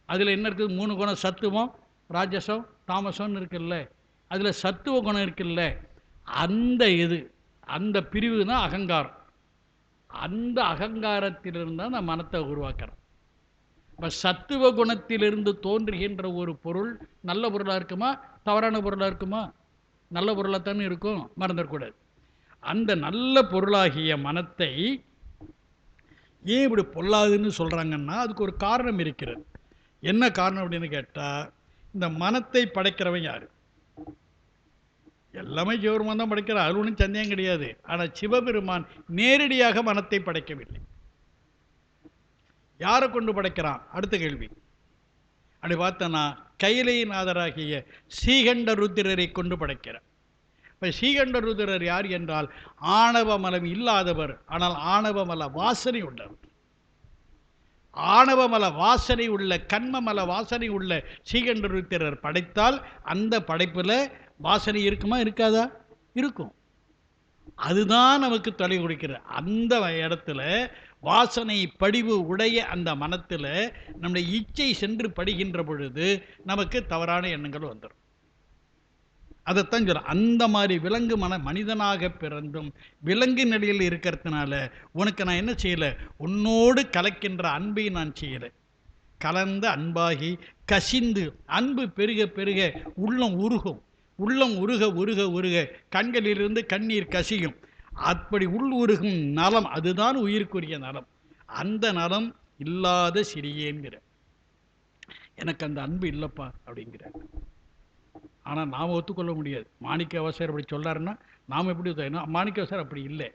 அதில் என்ன இருக்குது? 3 குணம், சத்துவம் ராஜசம் தாமசம்னு இருக்குல்ல. அதில் சத்துவ குணம் இருக்குல்ல, அந்த பிரிவு தான் அகங்காரம். அந்த அகங்காரத்திலிருந்து தான் நான் மனத்தை உருவாக்குறேன். இப்போ சத்துவ குணத்திலிருந்து தோன்றுகின்ற ஒரு பொருள் நல்ல பொருளாக இருக்குமா தவறான பொருளாக இருக்குமா? நல்ல பொருளாக தானே இருக்கும், மறந்துடக்கூடாது. அந்த நல்ல பொருளாகிய மனத்தை ஏன் இப்படி பொல்லாதுன்னு சொல்கிறாங்கன்னா அதுக்கு ஒரு காரணம் இருக்கிறது. என்ன காரணம் அப்படின்னு கேட்டால், இந்த மனத்தை படைக்கிறவன் யார்? எல்லாமே சிவபெருமான் தான் படைக்கிறார், அது ஒன்றும் சந்தேகம் கிடையாது. ஆனால் சிவபெருமான் நேரடியாக மனத்தை படைக்கவில்லை. யாரை கொண்டு படைக்கிறான்? அடுத்த கேள்வி. அப்படி பார்த்தோன்னா கைலைநாதராகிய ஸ்ரீகண்ட ருத்திரரை கொண்டு படைக்கிறார். இப்போ இப்போ ஸ்ரீகண்டருதிரர் யார் என்றால் ஆணவ மலம் இல்லாதவர், ஆனால் ஆணவ மல வாசனை உள்ளவர். ஆணவமல வாசனை உள்ள, கண்மமல வாசனை உள்ள ஸ்ரீகண்டருத்திரர் படைத்தால் அந்த படைப்பில் வாசனை இருக்குமா இருக்காதா? இருக்கும். அதுதான் நமக்கு தொலை கொடுக்கிறது. அந்த இடத்துல வாசனை படிவு உடைய அந்த மனத்தில் நம்முடைய இச்சை சென்று படுகின்ற பொழுது நமக்கு தவறான எண்ணங்கள் வந்துடும். அதைத்தான் சொல்ல, அந்த மாதிரி விலங்கு மனிதனாக பிறந்தும் விலங்கு நிலையில் இருக்கிறதுனால உனக்கு நான் என்ன செய்யலை, உன்னோடு கலக்கின்ற அன்பை நான் செய்யலை. கலந்த அன்பாகி கசிந்து அன்பு பெருக பெருக உள்ளம் உருகும். உள்ளம் உருக உருக உருக கண்களிலிருந்து கண்ணீர் கசியும். அப்படி உள் உருகும் நலம், அதுதான் உயிருக்குரிய நலம். அந்த நலம் இல்லாத சிறியேங்கிற, எனக்கு அந்த அன்பு இல்லைப்பா அப்படிங்கிற. ஆனால் நாம் ஒத்துக்கொள்ள முடியாது. மாணிக்கவாசகர் அப்படி சொல்லாருன்னா நாம் எப்படி ஒத்துக்கணும்? மாணிக்கவாசகர் அப்படி இல்லை.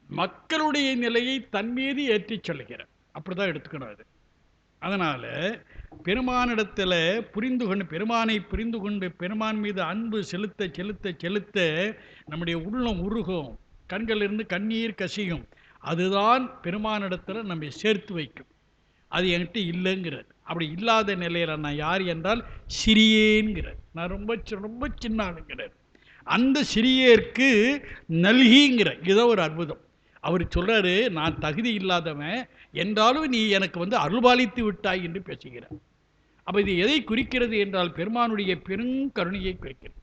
மக்களுடைய நிலையை தன் மீது ஏற்றி சொல்லுகிறார். அப்படிதான் எடுத்துக்கணும் அது. அதனால் பெருமானிடத்தில் புரிந்து கொண்டு, பெருமானை புரிந்து கொண்டு பெருமான் மீது அன்பு செலுத்த செலுத்த செலுத்த நம்முடைய உள்ளம் உருகும், கண்களிலிருந்து கண்ணீர் கசியும். அதுதான் பெருமானிடத்தில் நம்மை சேர்த்து வைக்கும். அது என்கிட்ட இல்லைங்கிறது. அப்படி இல்லாத நிலையில் நான் யார் என்றால் சிறியேங்கிறார். நான் ரொம்ப ரொம்ப சின்னானுங்கிறார். அந்த சிறியேற்கு நல்கிங்கிற இதோ ஒரு அற்புதம். அவர் சொல்றாரு, நான் தகுதி இல்லாதவன் என்றாலும் நீ எனக்கு அருள்பாலித்து விட்டாய் என்று பேசுகிறார். அப்போ இது எதை குறிக்கிறது என்றால் பெருமானுடைய பெருங்கருணையை குறிக்கிறது.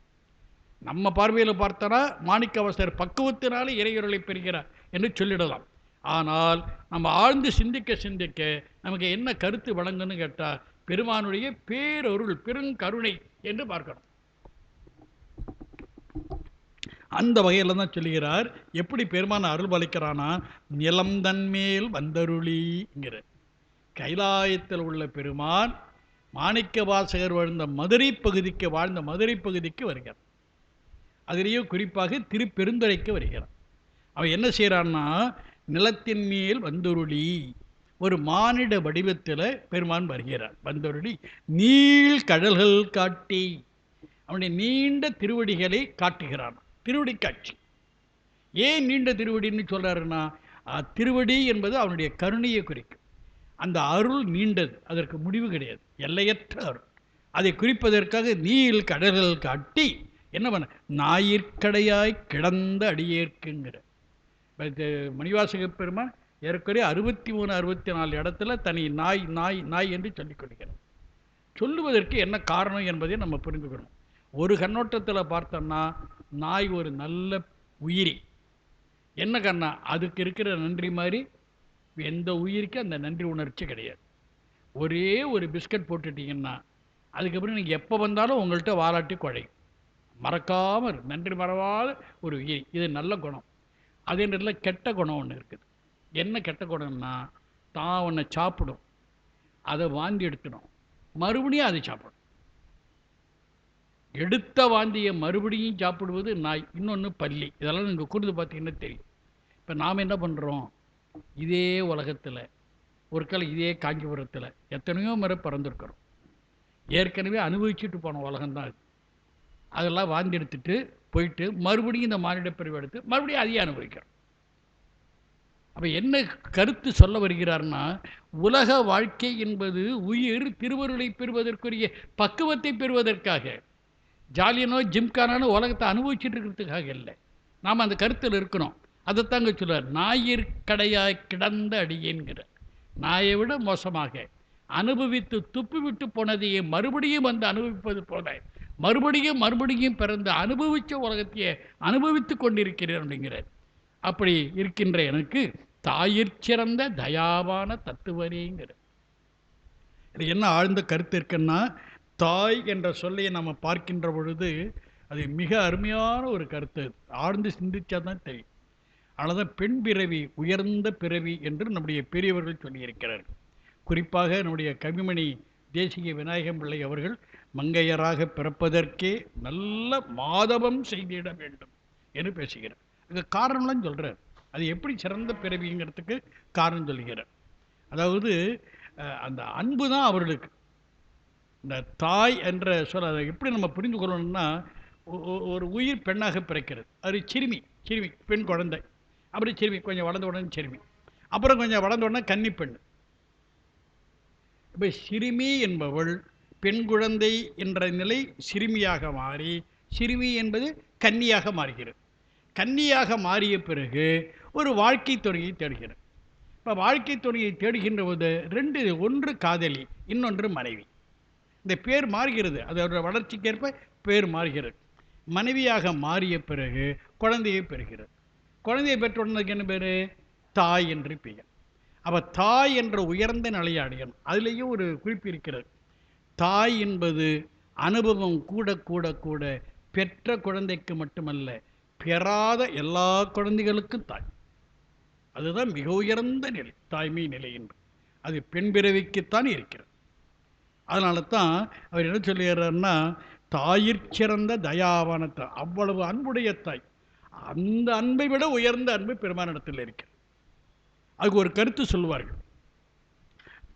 நம்ம பார்வையில் பார்த்தோன்னா மாணிக்கவாசகர் பக்குவத்தினாலே இறையருளை பெறுகிறார் என்று சொல்லிடலாம். ஆனால் நம்ம ஆழ்ந்து சிந்திக்க சிந்திக்க நமக்கு என்ன கருத்து வழங்குன்னு கேட்டால் பெருமானுடைய பேரருள் பெருங்கருணை என்று பார்க்கணும். அந்த வகையில் தான் சொல்லுகிறார். எப்படி பெருமான அருள் பாலிக்கிறானா, நிலம் தன்மேல் வந்தருளிங்கிற. கைலாயத்தில் உள்ள பெருமான் மாணிக்க வாசகர் வாழ்ந்த மதுரை பகுதிக்கு வருகிறார். அதிலேயும் குறிப்பாக திருப்பெருந்துறைக்கு வருகிறார். அவன் என்ன செய்கிறான்னா, நிலத்தின் மேல் வந்தருளி ஒரு மானிட வடிவத்தில் பெருமான் வருகிறார். வந்தருளி நீள் கடல்கள் காட்டி அவனுடைய நீண்ட திருவடிகளை காட்டுகிறான். திருவடி காட்சி. ஏன் நீண்ட திருவடின்னு சொல்றாருன்னா, திருவடி என்பது அவனுடைய கருணையை குறிக்கும். அந்த அருள் நீண்டது, அதற்கு முடிவு கிடையாது, எல்லையற்ற அருள். அதை குறிப்பதற்காக நீள் கடல்கள் காட்டி என்ன பண்ண, ஞாயிற்கடையாய் கிடந்த அடியேற்குங்கிற. மணிவாசக பெருமான் ஏற்கனவே 63 64 இடத்துல தனி நாய் நாய் நாய் என்று சொல்லிக் கொள்கிறார். சொல்லுவதற்கு என்ன காரணம் என்பதை நம்ம புரிந்துக்கணும். ஒரு கண்ணோட்டத்தில் பார்த்தோம்னா நாய் ஒரு நல்ல உயிரி. என்ன கண்ணா, அதுக்கு இருக்கிற நன்றி மாதிரி எந்த உயிருக்கு அந்த நன்றி உணர்ச்சி கிடையாது. ஒரே ஒரு பிஸ்கட் போட்டுட்டிங்கன்னா அதுக்கப்புறம் நீங்கள் எப்போ வந்தாலும் உங்கள்கிட்ட வாலாட்டி குழையும். மறக்காமல் நன்றி மறவாத ஒரு உயிரி. இது நல்ல குணம். அதே நேரத்தில் கெட்ட குணம் ஒன்று இருக்குது. என்ன கெட்ட குணம்னா, தான் ஒன்றை சாப்பிடும், அதை வாந்தி எடுத்துடும், மறுபடியும் அதை சாப்பிடும். எடுத்த வாந்தியை மறுபடியும் சாப்பிடுவது நாய். இன்னொன்று பல்லி. இதெல்லாம் நீங்கள் கூர்ந்து பார்த்தீங்கன்னா தெரியும். இப்போ நாம் என்ன பண்ணுறோம், இதே உலகத்தில் ஒரு காலம் இதே காஞ்சிபுரத்தில் எத்தனையோ முறை பிறந்திருக்கிறோம். ஏற்கனவே அனுபவிச்சுட்டு போன உலகம்தான் அது. அதெல்லாம் வாந்தி எடுத்துட்டு போயிட்டு மறுபடியும் இந்த மானிட பிரிவு எடுத்து மறுபடியும் அதையே அனுபவிக்கிறோம். அப்போ என்ன கருத்து சொல்ல வருகிறார்னா, உலக வாழ்க்கை என்பது உயிர் திருவருளை பெறுவதற்குரிய பக்குவத்தை பெறுவதற்காக, ஜாலியனோ ஜிம்கானோ உலகத்தை அனுபவிச்சுட்டு இருக்கிறதுக்காக இல்லை. நாம் அந்த கருத்தில் இருக்கிறோம். அதைத்தாங்க சொல்லுவார், ஞாயிற்கடையாய் கிடந்த அடியேன்கிற. நாயை விட மோசமாக அனுபவித்து துப்பி விட்டு போனதையே மறுபடியும் வந்து அனுபவிப்பது போல மறுபடியும் மறுபடியும் பிறந்து அனுபவித்த உலகத்தையே அனுபவித்து கொண்டிருக்கிறேன் அப்படிங்கிறார். அப்படி இருக்கின்ற எனக்கு தாயிற்சிறந்த தயாவான தத்துவனேங்கிற. இது என்ன ஆழ்ந்த கருத்து இருக்குன்னா, தாய் என்ற சொல்லை நம்ம பார்க்கின்ற பொழுது அது மிக அருமையான ஒரு கருத்து. ஆழ்ந்து சிந்திச்சா தான் தெரியும். அதனால்தான் பெண் பிறவி உயர்ந்த பிறவி என்று நம்முடைய பெரியவர்கள் சொல்லியிருக்கிறார்கள். குறிப்பாக நம்முடைய கவிமணி தேசிக விநாயகம் பிள்ளை அவர்கள் மங்கையராக பிறப்பதற்கே நல்ல மாதவம் செய்திட வேண்டும் என்று பேசுகிறார். அதுக்கு காரணம்லாம் சொல்கிறார். அது எப்படி சிறந்த பிறவிங்கிறதுக்கு காரணம் சொல்கிறார். அதாவது அந்த அன்பு தான் அவர்களுக்கு. இந்த தாய் என்ற சொல் அதை எப்படி நம்ம புரிந்து கொள்ளணும்னா, ஒரு உயிர் பெண்ணாக பிறக்கிறது. அது சிறுமி, சிறுமி பெண் குழந்தை. அப்படி சிறுமி கொஞ்சம் வளர்ந்த உடனே சிறுமி, அப்புறம் கொஞ்சம் வளர்ந்த உடனே கன்னி பெண். இப்போ சிறுமி என்பவள் பெண் குழந்தை என்ற நிலை சிறுமியாக மாறி, சிறுமி என்பது கன்னியாக மாறுகிறது. கன்னியாக மாறிய பிறகு ஒரு வாழ்க்கை துணையை தேடுகிறது. இப்போ வாழ்க்கை துணையை தேடுகின்ற போது ரெண்டு, ஒன்று காதலி, இன்னொன்று மனைவி. இந்த பேர் மாறுகிறது, அதோட வளர்ச்சிக்கேற்ப பேர் மாறுகிறது. மனைவியாக மாறிய பிறகு குழந்தையை பெறுகிறது. குழந்தையை பெற்றவுடனே என்ன பேர்? தாய் என்று பெயர். அப்போ தாய் என்ற உயர்ந்த நிலையை அடையணும். அதுலேயும் ஒரு குறிப்பு இருக்கிறது. தாய் என்பது அனுபவம் கூட கூட கூட பெற்ற குழந்தைக்கு மட்டுமல்ல, பெறாத எல்லா குழந்தைகளுக்கும் தாய். அதுதான் மிக உயர்ந்த நிலை, தாய்மை நிலை என்று. அது பெண் பிறவிக்குத்தான் இருக்கிறது. அதனால தான் அவர் என்ன சொல்லுகிறார்னா, தாயிற்சிறந்த தயாவானத்தை, அவ்வளவு அன்புடைய தாய். அந்த அன்பை விட உயர்ந்த அன்பு பெருமானிடத்தில் இருக்கிறது. அதுக்கு ஒரு கருத்து சொல்லுவார்கள்.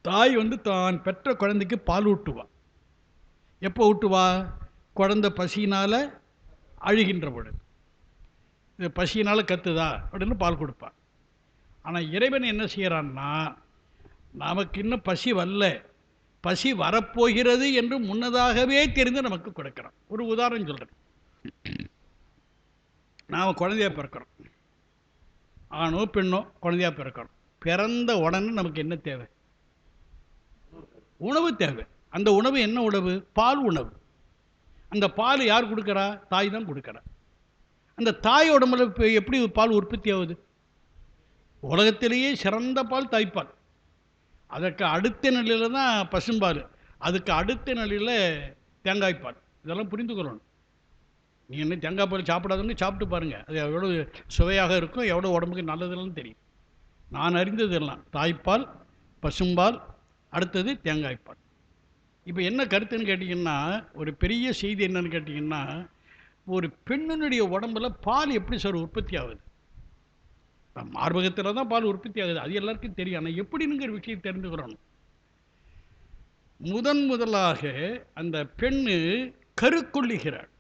தாய் தான் பெற்ற குழந்தைக்கு பால் ஊட்டுவா. எப்போ ஊட்டுவா? குழந்தை பசியினால் அழுகின்ற பொழுது, இது பசியினால் கத்துதா அப்படின்னு பால் கொடுப்பா. ஆனால் இறைவன் என்ன செய்கிறான்னா, நமக்கு இன்னும் பசி வரல, பசி வரப்போகிறது என்று முன்னதாகவே தெரிந்து நமக்கு கொடுக்குறான். ஒரு உதாரணம் சொல்கிறேன். நாம் குழந்தையாக பிறக்கிறோம், ஆணோ பெண்ணோ குழந்தையாக பிறக்கிறோம். பிறந்த உடனே நமக்கு என்ன தேவை? உணவு தேவை. அந்த உணவு என்ன உணவு? பால் உணவு. அந்த பால் யார் கொடுக்குறா? தாய் தான் கொடுக்குறா. அந்த தாய் உடம்புல எப்படி பால் உற்பத்தி ஆகுது? உலகத்திலேயே சிறந்த பால் தாய்ப்பால். அதற்கு அடுத்த நிலையில் தான் பசும்பால், அதுக்கு அடுத்த நிலையில் தேங்காய்ப்பால். இதெல்லாம் புரிந்து கொள்ளணும். நீ என்ன தேங்காய் பால் சாப்பிடாதுன்னு சாப்பிட்டு பாருங்கள், அது எவ்வளோ சுவையாக இருக்கும், எவ்வளோ உடம்புக்கு நல்லதுன்னு தெரியும். நான் அறிந்ததெல்லாம் தாய்ப்பால், பசும்பால், அடுத்தது தேங்காய்ப்பால். இப்போ என்ன கருத்துன்னு கேட்டிங்கன்னா, ஒரு பெரிய செய்தி என்னன்னு கேட்டிங்கன்னா, ஒரு பெண்ணினுடைய உடம்புல பால் எப்படி சார் உற்பத்தி ஆகுது? மார்பகத்தில் தான் பால் உற்பத்தி ஆகுது, அது எல்லாருக்கும் தெரியும். ஆனால் எப்படிங்கிற விஷயம் தெரிந்துக்கிறோம். முதலாக அந்த பெண்ணு கருக்கொள்ளுகிறாள்,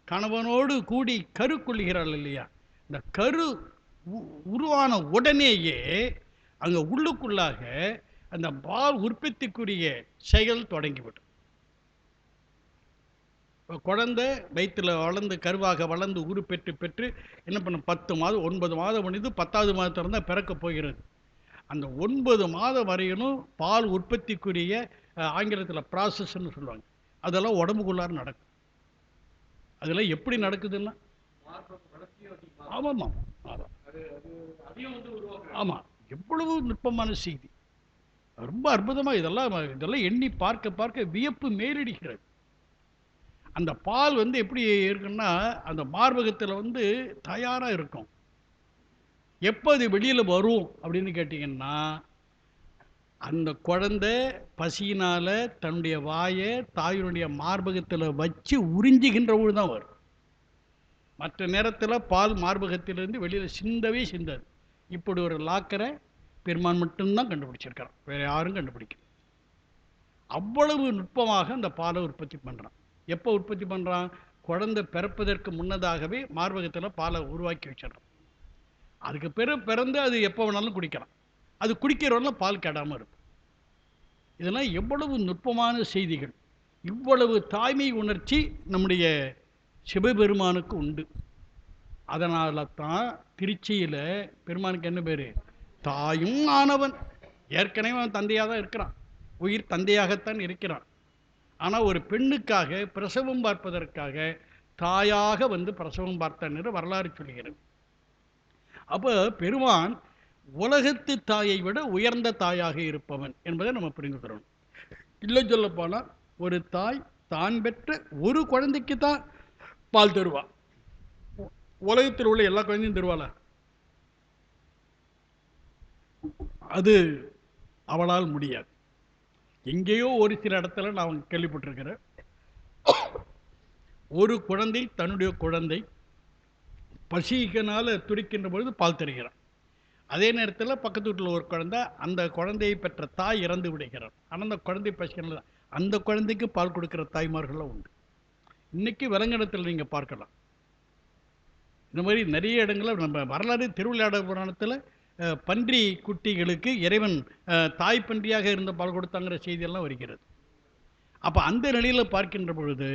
கணவனோடு கூடி கருக்கொள்ளுகிறாள் இல்லையா? இந்த கரு உருவான உடனேயே அங்கே உள்ளுக்குள்ளாக அந்த பால் உற்பத்திக்குரிய செயல் தொடங்கிவிடும். குழந்தை வயிற்றில் வளர்ந்து கருவாக வளர்ந்து உரு பெற்று பெற்று என்ன பண்ண 10 மாதம் 9 மாதம் முடிந்து 10வது மாதத்தில் தான் பிறக்க போகிறது. அந்த 9 மாதம் வரையிலும் பால் உற்பத்திக்குரிய ஆங்கிலத்தில் ப்ராசஸ்ன்னு சொல்லுவாங்க, அதெல்லாம் உடம்புக்குள்ளார நடக்கும். அதெல்லாம் எப்படி நடக்குதுன்னா, ஆமாம் ஆமாம், எவ்வளவு நுட்பமான செய்தி, ரொம்ப அற்புதமாக. இதெல்லாம் எண்ணி பார்க்க பார்க்க வியப்பு மேலிடுகிறது. அந்த பால் எப்படி இருக்குன்னா, அந்த மார்பகத்தில் தயாராக இருக்கும். எப்போ அது வெளியில் வரும் அப்படின்னு கேட்டிங்கன்னா, அந்த குழந்தை பசியினால் தன்னுடைய வாயை தாயினுடைய மார்பகத்தில் வச்சு உறிஞ்சுகின்ற பொழுது தான் வரும். மற்ற நேரத்தில் பால் மார்பகத்திலிருந்து வெளியில் சிந்தவே சிந்தாது. இப்படி ஒரு லாக்கரை பெருமான் மட்டும்தான் கண்டுபிடிச்சிருக்கிறான், வேறு யாரும் கண்டுபிடிக்கல. அவ்வளவு நுட்பமாக அந்த பாலை உற்பத்தி பண்ணுறான். எப்போ உற்பத்தி பண்ணுறான்? குழந்தை பிறப்பதற்கு முன்னதாகவே மார்பகத்தில் பாலை உருவாக்கி வச்சிடறான். அதுக்கு பிறந்து அது எப்போ வேணாலும் குடிக்கலாம். அது குடிக்கிறவரெல்லாம் பால் கெடாமல் இருக்கும். இதெல்லாம் எவ்வளவு நுட்பமான செய்திகள். இவ்வளவு தாய்மை உணர்ச்சி நம்முடைய சிவபெருமானுக்கு உண்டு. அதனால தான் திருச்சியில் பெருமானுக்கு என்ன பேர்? தாயும் ஆனவன். ஏற்கனவே அவன் தந்தையாக தான் இருக்கிறான், உயிர் தந்தையாகத்தான் இருக்கிறான். ஆனால் ஒரு பெண்ணுக்காக பிரசவம் பார்ப்பதற்காக தாயாக பிரசவம் பார்த்தான் என்று வரலாறு சொல்கிறது. அப்போ பெருமான் உலகத்து தாயை விட உயர்ந்த தாயாக இருப்பவன் என்பதை நம்ம புரிந்துக்கிறோம். இல்லை சொல்ல போனால், ஒரு தாய் தான் பெற்ற ஒரு குழந்தைக்கு தான் பால் தருவா. உலகத்தில் உள்ள எல்லா குழந்தையும் தருவாளா? அது அவளால் முடியாது. எங்கேயோ ஒரு சில இடத்துல நான் கேள்விப்பட்டிருக்கிறேன், ஒரு குழந்தை தன்னுடைய குழந்தை பசிக்கனால துடிக்கின்ற பொழுது பால் தருகிறான். அதே நேரத்தில் பக்கத்து வீட்டில் ஒரு குழந்தை, அந்த குழந்தையை பெற்ற தாய் இறந்து விடுகிறார். ஆனால் அந்த குழந்தை பசிக்கனால அந்த குழந்தைக்கு பால் கொடுக்குற தாய்மார்கள்லாம் உண்டு. இன்னைக்கு விலங்கினத்தில் நீங்கள் பார்க்கலாம். இந்த மாதிரி நிறைய இடங்களில் நம்ம வரலாறு திருவிளையாட புராணத்தில் பன்றி குட்டிகளுக்கு இறைவன் தாய் பன்றியாக இருந்த பால் கொடுத்தாங்கிற செய்தியெல்லாம் வருகிறது. அப்போ அந்த நிலையில் பார்க்கின்ற பொழுது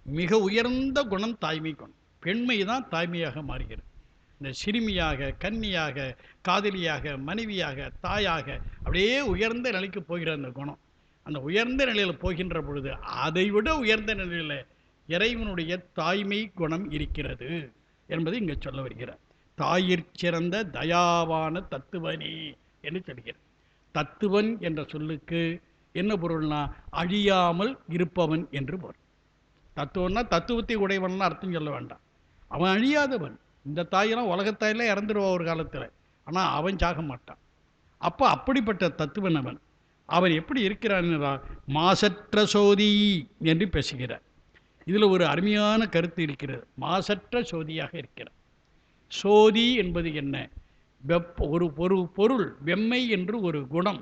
மிக உயர்ந்த குணம் தாய்மை குணம். பெண்மை தான் தாய்மையாக மாறுகிறது. இந்த சிறுமியாக, கன்னியாக, காதலியாக, மனைவியாக, தாயாக அப்படியே உயர்ந்த நிலைக்கு போகிற அந்த குணம், அந்த உயர்ந்த நிலையில் போகின்ற பொழுது அதை விட உயர்ந்த நிலையில் இறைவனுடைய தாய்மை குணம் இருக்கிறது என்பதை இங்கே சொல்ல வருகிறார். தாயிற்சிறந்த தயாவான தத்துவனே என்று சொல்கிறார். தத்துவன் என்ற சொல்லுக்கு என்ன பொருள்னா அழியாமல் இருப்பவன் என்று பொருள். தத்துவம்னா தத்துவத்தை உடையவன் அர்த்தம் சொல்ல வேண்டாம். அவன் அழியாதவன். இந்த தாயெல்லாம் உலகத்தாயில இறந்துடுவான் ஒரு காலத்தில், ஆனால் அவன் சாக மாட்டான். அப்போ அப்படிப்பட்ட தத்துவன் அவன். அவன் எப்படி இருக்கிறான் என்றால் மாசற்ற சோதி என்று பேசுகிறார். இதில் ஒரு அருமையான கருத்து இருக்கிறது. மாசற்ற சோதியாக இருக்கிறார். சோதி என்பது என்ன? ஒரு பொருள் வெம்மை என்று ஒரு குணம்,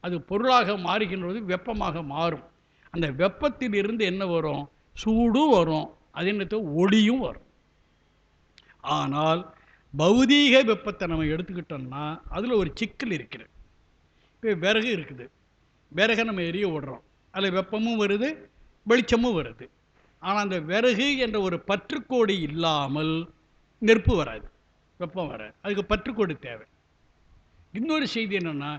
அது பொருளாக மாறுகின்றது, வெப்பமாக மாறும். அந்த வெப்பத்தில் இருந்து என்ன வரும்? சூடும் வரும், அதே நேரத்தில் ஒளியும் வரும். ஆனால் பௌதீக வெப்பத்தை நம்ம எடுத்துக்கிட்டோம்னா அதில் ஒரு சிக்கல் இருக்கிறது. இப்போ விறகு இருக்குது, விறகை நம்ம எரிய விடுறோம், அதில் வெப்பமும் வருது, வெளிச்சமும் வருது. ஆனால் அந்த விறகு என்ற ஒரு பற்றுக்கோடு இல்லாமல் நெருப்பு வராது, வெப்பம் வராது. அதுக்கு பற்றுக்கோடு தேவை. இன்னொரு செய்தி என்னென்னா,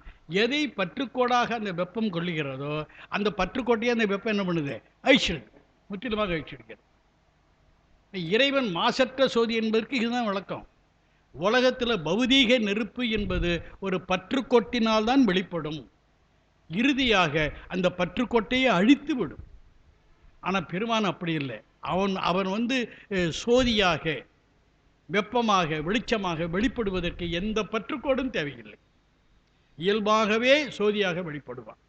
எதை பற்றுக்கோடாக அந்த வெப்பம் கொள்ளுகிறதோ அந்த பற்றுக்கோட்டையே அந்த வெப்பம் என்ன பண்ணுது? அழிச்சிடுது, முற்றிலுமாக அழிச்சிடுகிறது. இறைவன் மாசற்ற சோதி என்பதற்கு இதுதான் விளக்கம். உலகத்தில் பௌதீக நெருப்பு என்பது ஒரு பற்றுக்கோட்டினால்தான் வெளிப்படும். இறுதியாக அந்த பற்றுக்கோட்டையை அழித்து விடும். ஆனால் பெருமான் அப்படி இல்லை. அவன் சோதியாக, வெப்பமாக, வெளிச்சமாக வெளிப்படுவதற்கு எந்த பற்றுக்கோடும் தேவையில்லை. இயல்பாகவே சோதியாக வெளிப்படுவான்.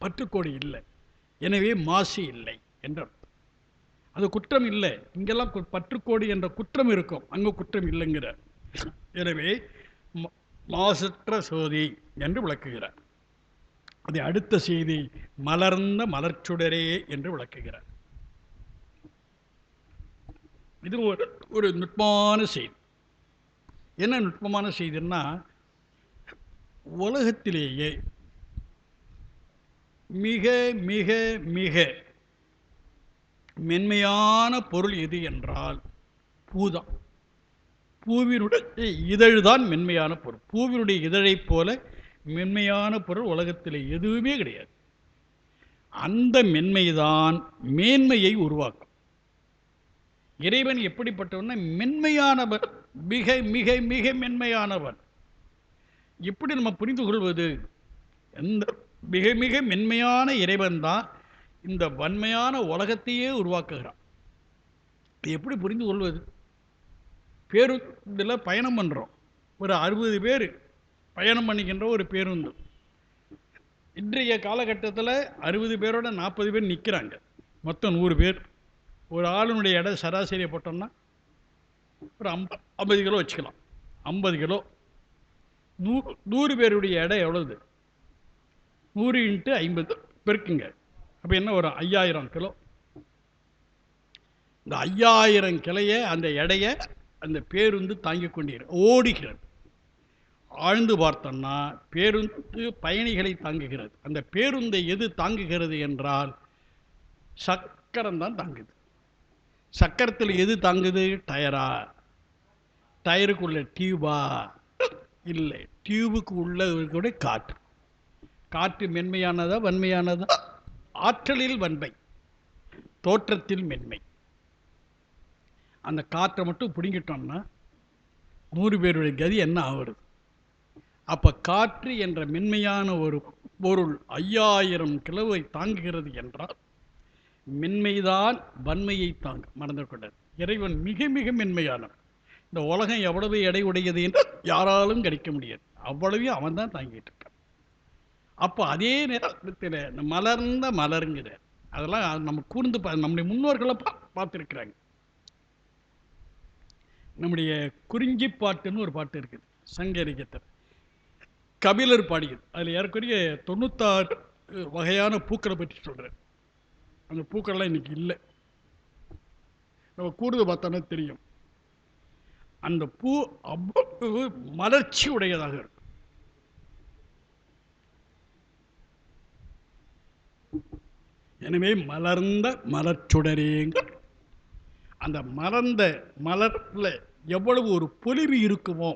பற்றுக்கோடு இல்லை, எனவே மாசு இல்லை என்ற அது குற்றம் இல்லை. இங்கெல்லாம் பற்றுக்கோடு என்ற குற்றம் இருக்கும், அங்கே குற்றம் இல்லைங்கிற. எனவே மாசற்ற சோதி என்று விளக்குகிறார். அதை அடுத்த செய்தி மலர்ந்த மலர்ச்சுடரே என்று விளக்குகிறார். இது ஒரு நுட்பமான செய்தி. என்ன நுட்பமான செய்தின்னா, உலகத்திலேயே மிக மிக மிக மென்மையான பொருள் எது என்றால் பூதான். பூவினுடைய இதழ் தான் மென்மையான பொருள். பூவினுடைய இதழைப் போல மென்மையான பொருள் உலகத்தில் எதுவுமே கிடையாது. அந்த மென்மைதான் மேன்மையை உருவாக்கும். இறைவன் எப்படிப்பட்டவன்? மென்மையானவன், மிக மிக மிக மென்மையானவன். எப்படி நம்ம புரிந்து கொள்வது? எந்த மிக மிக மென்மையான இறைவன் தான் இந்த வன்மையான உலகத்தையே உருவாக்குகிறான். எப்படி புரிந்து கொள்வது? பேருந்தில் பயணம் பண்ணுறோம், ஒரு 60 பேர் பயணம் பண்ணிக்கின்ற ஒரு பேருந்து. இன்றைய காலகட்டத்தில் 60 பேரோட 40 பேர் நிற்கிறாங்க, மொத்தம் 100 பேர். ஒரு ஆளுனுடைய எடை சராசரியை போட்டோம்னா ஒரு 50 கிலோ வச்சுக்கலாம். 50 கிலோ 100 பேருடைய எடை எவ்வளவு? 100 × 50 பெருக்குங்க. அப்போ என்ன வரும்? 5000 கிலோ. இந்த 5000 கிளையை, அந்த எடையை அந்த பேருந்து தாங்கி கொண்டிருக்கிறது, ஓடுகிறது. ஆழ்ந்து பார்த்தோம்னா பேருந்து பயணிகளை தாங்குகிறது. அந்த பேருந்தை எது தாங்குகிறது என்றால் சக்கரம் தான் தாங்குது. சக்கரத்தில் எது தாங்குது? டயரா? டயருக்குள்ள டியூபா? இல்லை, டியூபுக்கு உள்ள கூட காற்று. காற்று மென்மையானதா வன்மையானதா? ஆற்றலில் வன்மை, தோற்றத்தில் மென்மை. அந்த காற்றை மட்டும் பிடுங்கிட்டோம்னா 100 பேருடைய கதி என்ன ஆகுறது? அப்போ காற்று என்ற மென்மையான ஒரு பொருள் 5000 கிலோவை தாங்குகிறது என்றால் மென்மைதான் வன்மையை தாங்க. மறந்துவிடக்கூடாது. இறைவன் மிக மிக மென்மையானவன். இந்த உலகம் எவ்வளவு எடை உடையது என்று யாராலும் கிடைக்க முடியாது, அவ்வளவையும் அவன் தான் தாங்கிட்டு இருக்கான். அப்போ அதே நேரத்தில் இந்த மலர்ந்த மலருங்கிற அதெல்லாம் நம்ம கூர்ந்து நம்முடைய முன்னோர்களை பார்த்துருக்குறாங்க. நம்முடைய குறிஞ்சி பாட்டுன்னு ஒரு பாட்டு இருக்குது, சங்க இலக்கியத்தில் கபிலர் பாடியது. அதில் ஏறக்குறைய 96 வகையான பூக்களை பற்றி சொல்கிறேன். அந்த பூக்கள்லாம் இன்றைக்கி இல்லை. நம்ம கூடுதல் பார்த்தோன்னா தெரியும். அந்த பூ அவ்வளவு மலர்ச்சி உடையதாக இருக்கும். எனவே மலர்ந்த மலர்ச்சுடரேங்க, அந்த மலர்ந்த மலர்ல எவ்வளவு ஒரு பொலிவு இருக்குமோ,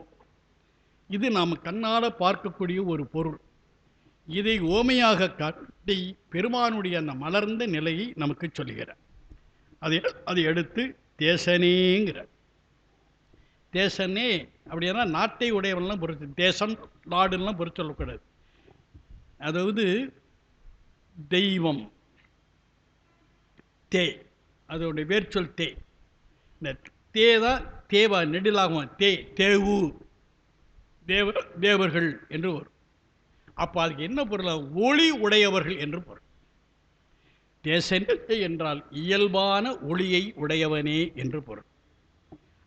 இது நாம் கண்ணால் பார்க்கக்கூடிய ஒரு பொருள். இதை ஓமையாக காட்டி பெருமானுடைய அந்த மலர்ந்த நிலையை நமக்கு சொல்லுகிறார். அதை எடுத்து தேசனேங்கிற. தேசனே அப்படின்னா நாட்டை உடையவன்லாம் பொறுத்து, தேசம் நாடுலாம் பொறுத்து சொல்லக்கூடாது. அதாவது தெய்வம், தே, அதோடைய வேர்ச்சொல் தே. இந்த தே தான் தேவா, நெடிலாகும். தே, தேவு, தேவர்கள் என்று வரும். அப்போ அதுக்கு என்ன பொருள்? ஒளி உடையவர்கள் என்று பொருள். தேசனே என்றால் இயல்பான ஒளியை உடையவனே என்று பொருள்.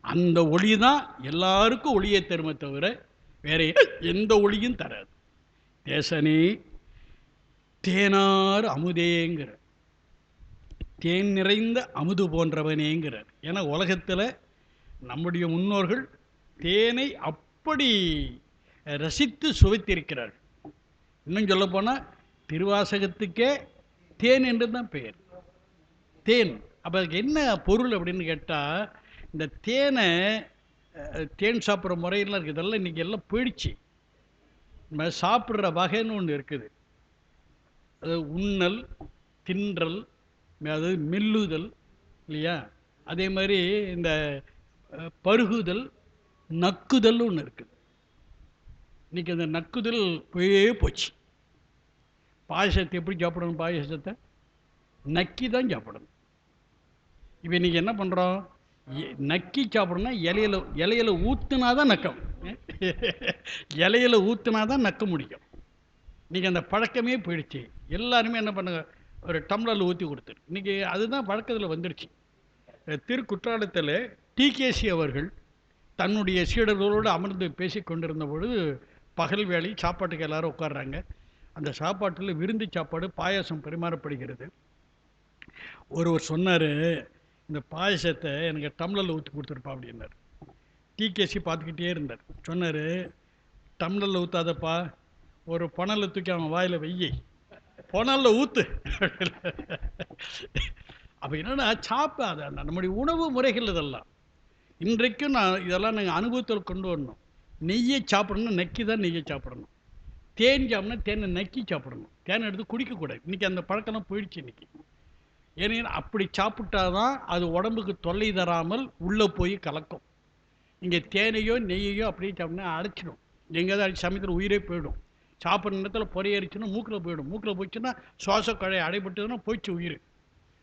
அந்த ஒளி தான் எல்லாருக்கும் ஒளியை தருமே தவிர வேற எந்த ஒளியும் தராது. தேசனே தேனார் அமுதேங்கிற, தேன் நிறைந்த அமுது போன்றவனேங்கிறார். ஏன்னா உலகத்தில் நம்முடைய முன்னோர்கள் தேனை அப்படி ரசித்து சுவைத்திருக்கிறார்கள். இன்னும் சொல்லப்போனால் திருவாசகத்துக்கே தேன் என்று தான் பெயர். தேன் அப்போ அதுக்கு என்ன பொருள் அப்படின்னு கேட்டால், இந்த தேனை தேன் சாப்பிட்ற முறையெல்லாம் இருக்குது. இதெல்லாம் இன்றைக்கி எல்லாம் போயிடுச்சு. நம்ம சாப்பிட்ற வகைன்னு ஒன்று இருக்குது. அது உண்ணல், தின்றல், அதாவது மெல்லுதல் இல்லையா? அதே மாதிரி இந்த பருகுதல், நக்குதல் ஒன்று இருக்குது. இன்றைக்கி அந்த நக்குதல் போச்சு. பாயசத்தை எப்படி சாப்பிடணும்? பாயசத்தை நக்கி தான் சாப்பிடணும். இப்போ இன்றைக்கி என்ன பண்ணுறோம்? நக்கி சாப்பிடணும்னா இலையில ஊற்றுனா தான் நக்கம். இலையில ஊற்றுனா தான் நக்க முடியும். இன்றைக்கி அந்த பழக்கமே போயிடுச்சு. எல்லாருமே என்ன பண்ணுங்க, ஒரு டம்ளரில் ஊற்றி கொடுத்துரு. இன்றைக்கி அதுதான் பழக்கத்தில் வந்துடுச்சு. திருக்குற்றாலத்தில் டிகேசி அவர்கள் தன்னுடைய சீடர்களோடு அமர்ந்து பேசி கொண்டிருந்த பொழுது பகல் வேளை சாப்பாட்டுக்கு எல்லாரும் உட்காடுறாங்க. அந்த சாப்பாட்டில் விருந்து சாப்பாடு, பாயாசம் பரிமாறப்படுகிறது. ஒருவர் சொன்னார், இந்த பாயசத்தை எனக்கு டம்ளரில் ஊற்றி கொடுத்துருப்பா அப்படின்னார். டிகேசி பார்த்துக்கிட்டே இருந்தார். சொன்னார், டம்ளரில் ஊற்றாதப்பா, ஒரு புனலை தூக்கி அவன் வாயில் வெய்யை, புனலில் ஊற்று. அப்போ என்னென்னா சாப்பாடு நம்முடைய உணவு முறைகள் இதெல்லாம் இன்றைக்கும் இதெல்லாம் நாங்கள் அனுபவத்தில் கொண்டு வரணும். நெய்யை சாப்பிடணும், நக்கி தான் நெய்யை சாப்பிடணும். தேன் சாப்பிட்னா தேனை நக்கி சாப்பிடணும். தேனை எடுத்து குடிக்கக்கூடாது. இன்றைக்கி அந்த பழக்கம்லாம் போயிடுச்சு. இன்றைக்கி ஏன்னா அப்படி சாப்பிட்டாதான் அது உடம்புக்கு தொல்லை தராமல் உள்ளே போய் கலக்கும். இங்கே தேனையோ நெய்யையோ அப்படியே சாப்பிட்னா அடைச்சிடும். எங்கேயாவது அடிச்சு சமயத்தில் உயிரே போயிடும். சாப்பிட்ற நேரத்தில் பொறையரிச்சுன்னா மூக்கில் போயிடும். மூக்கில் போயிடுச்சுன்னா சுவாச குழாய் அடைபட்டுதுன்னா போயிடுச்சு உயிர்.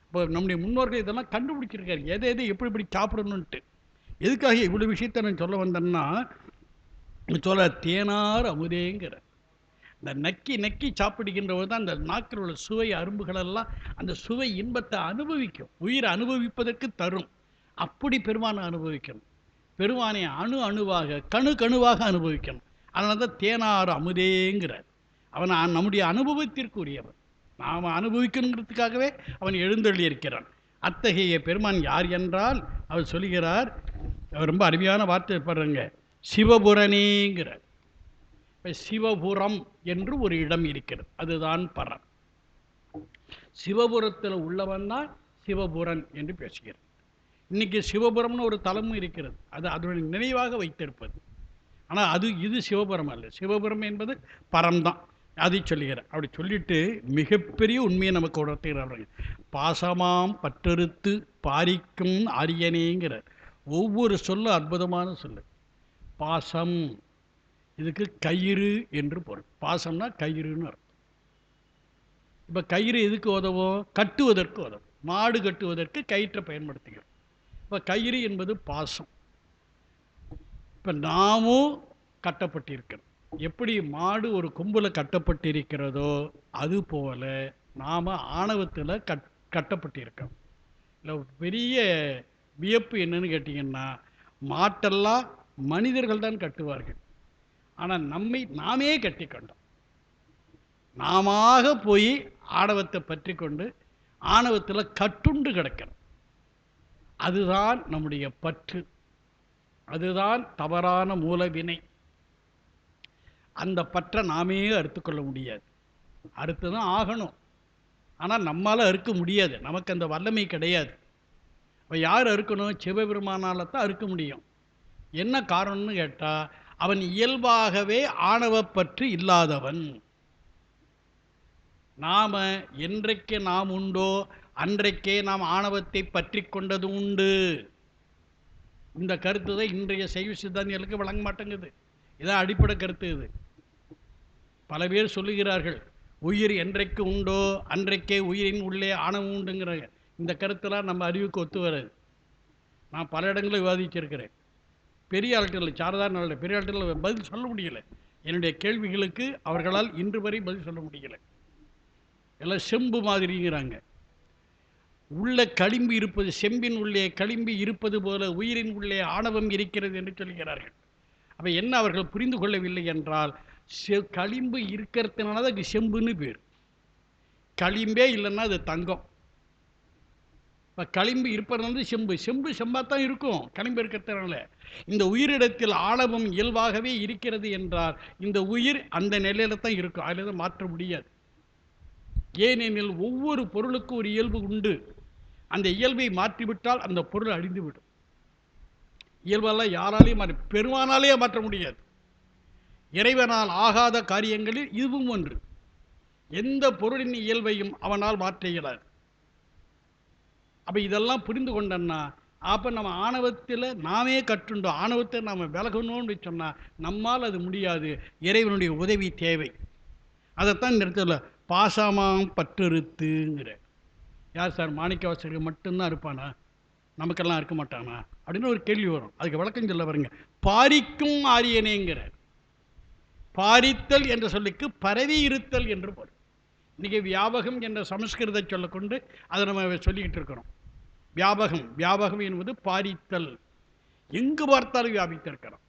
இப்போ நம்முடைய முன்னோர்கள் இதெல்லாம் கண்டுபிடிச்சிருக்காரு, எதை எப்படி சாப்பிடணுன்ட்டு. எதுக்காக இவ்வளோ விஷயத்தை நான் சொல்ல வந்தேன்னா, சொல்ல தேனார் அமுதேங்கிற இந்த நக்கி நக்கி சாப்பிடுகின்றவர் தான் அந்த நாக்கில் உள்ள சுவை அரும்புகளெல்லாம் அந்த சுவை இன்பத்தை அனுபவிக்கும். உயிரை அனுபவிப்பதற்கு தரும். அப்படி பெருமானை அனுபவிக்கணும். பெருமானை அணுவாக கணுவாக அனுபவிக்கணும். அதனால தான் தேனார் அமுதேங்கிறார். அவன் நம்முடைய அனுபவத்திற்கு உரியவன். நாம் அனுபவிக்கணுங்கிறதுக்காகவே அவன் எழுந்தள்ளி இருக்கிறான். அத்தகைய பெருமான் யார் என்றால் அவர் சொல்லுகிறார். அவர் ரொம்ப அருமையான வார்த்தை பாருங்க, சிவபுரனேங்கிறார். இப்போ சிவபுரம் என்று ஒரு இடம் இருக்கிறது, அதுதான் பரம். சிவபுரத்தில் உள்ளவன் தான் சிவபுரன் என்று பேசுகிறார். இன்னைக்கு சிவபுரம்னு ஒரு தலமும் இருக்கிறது, அது அதனுடைய நினைவாக வைத்திருப்பது. ஆனால் இது சிவபுரம் அல்ல. சிவபுரம் என்பது பரம்தான். அதை சொல்லுகிறார். அப்படி சொல்லிட்டு மிகப்பெரிய உண்மையை நமக்கு உணர்த்துகிறார்கள். பாசமாம் பற்றறுத்து பாரிக்கும் ஆரியனேங்கிறார். ஒவ்வொரு சொல்லும் அற்புதமான சொல்லு. பாசம், இதுக்கு கயிறு என்று பொருள். பாசம்னா கயிறுன்னு அர்த்தம். இப்போ கயிறு எதுக்கு உதவும்? கட்டுவதற்கு உதவும். மாடு கட்டுவதற்கு கயிற்றை பயன்படுத்துகிறோம். இப்போ கயிறு என்பது பாசம். இப்போ நாமும் கட்டப்பட்டிருக்கிறோம். எப்படி மாடு ஒரு கொம்பில் கட்டப்பட்டிருக்கிறதோ அதுபோல நாம் ஆணவத்தில் கட்டப்பட்டிருக்கோம். இல்லை பெரிய வியப்பு என்னன்னு கேட்டிங்கன்னா, மாட்டெல்லாம் மனிதர்கள் தான் கட்டுவார்கள். ஆனால் நாமே கட்டி கொண்டோம். நாம போய் ஆணவத்தை பற்றி கொண்டு ஆணவத்தில் கட்டுண்டு கிடக்கிறோம். அதுதான் நம்முடைய பற்று, அதுதான் தவறான மூலவினை. அந்த பற்றை நாமே அறுத்துக்கொள்ள முடியாது, அறுத்து தான் ஆகணும். ஆனால் நம்மால் அறுக்க முடியாது, நமக்கு அந்த வல்லமை கிடையாது. இப்போ யார் அறுக்கணும்? சிவபெருமானால் தான் அறுக்க முடியும். என்ன காரணம்னு கேட்டால், அவன் இயல்பாகவே ஆணவப்பற்று இல்லாதவன். நாம் என்றைக்கு நாம் உண்டோ அன்றைக்கே நாம் ஆணவத்தை பற்றி கொண்டது உண்டு. இந்த கருத்து தான் இன்றைய சைவ சித்தாந்திகளுக்கு வழங்க மாட்டேங்குது. இதான் அடிப்படை கருத்து. இது பல பேர் சொல்லுகிறார்கள், உயிர் என்றைக்கு உண்டோ அன்றைக்கே உயிரின் உள்ளே ஆணவம் உண்டுங்கிற இந்த கருத்தெல்லாம் நம்ம அறிவுக்கு ஒத்து வராது. நான் பல இடங்களில் விவாதிச்சிருக்கிறேன். பெரிய ஆட்கள், சாதாரண பெரிய ஆட்கள் பதில் சொல்ல முடியல. என்னுடைய கேள்விகளுக்கு அவர்களால் இன்று வரை பதில் சொல்ல முடியல. எல்லாம் செம்பு மாதிரிங்கிறாங்க. உள்ள களிம்பு இருப்பது, செம்பின் உள்ளே களிம்பு இருப்பது போல உயிரின் உள்ளே ஆணவம் இருக்கிறது என்று சொல்கிறார்கள். அப்போ என்ன அவர்கள் புரிந்து கொள்ளவில்லை என்றால், களிம்பு இருக்கிறதுனால தான் அதுக்கு செம்புன்னு பேர். களிம்பே இல்லைன்னா அது தங்கம். இப்போ களிம்பு இருப்பது செம்பு, செம்பு செம்பாக தான் இருக்கும் களிம்பு இருக்கிறதுனால. இந்த உயிரிடத்தில் ஆணவம் இயல்பாகவே இருக்கிறது என்றால் இந்த உயிர் அந்த நிலையில தான் இருக்கும், அதில் தான் மாற்ற முடியாது. ஏனெனில் ஒவ்வொரு பொருளுக்கும் ஒரு இயல்பு உண்டு. அந்த இயல்பை மாற்றிவிட்டால் அந்த பொருள் அழிந்துவிடும். இயல்பெல்லாம் யாராலையும் பெருமானாலே மாற்ற முடியாது. இறைவனால் ஆகாத காரியங்களில் இதுவும் ஒன்று. எந்த பொருளின் இயல்பையும் அவனால் மாற்ற இயலாது. அப்போ இதெல்லாம் புரிந்து கொண்டோன்னா, அப்போ நம்ம ஆணவத்தில் நாமே கற்றுண்டோம். ஆணவத்தை நாம் விலகணும்னு சொன்னால் நம்மால் அது முடியாது. இறைவனுடைய உதவி தேவை. அதைத்தான் இந்த இடத்துல பாசமாம் பற்றுறுத்துங்கிற. யார் சார், மாணிக்கவாசகர் மட்டும்தான் இருப்பானா, நமக்கெல்லாம் இருக்க மாட்டானா அப்படின்னு ஒரு கேள்வி வரும். அதுக்கு விளக்கம் சொல்ல பாருங்க. பாரிக்கும் ஆரியனேங்கிற. பாரித்தல் என்ற சொல்லுக்கு பரவி இருத்தல் என்று பொருள். இன்னைக்கு வியாபகம் என்ற சமஸ்கிருத சொல்ல கொண்டு அதை நம்ம சொல்லிக்கிட்டு இருக்கிறோம். வியாபகம், வியாபகம் என்பது பாரித்தல். எங்கு பார்த்தாலும் வியாபித்திருக்கிறோம்.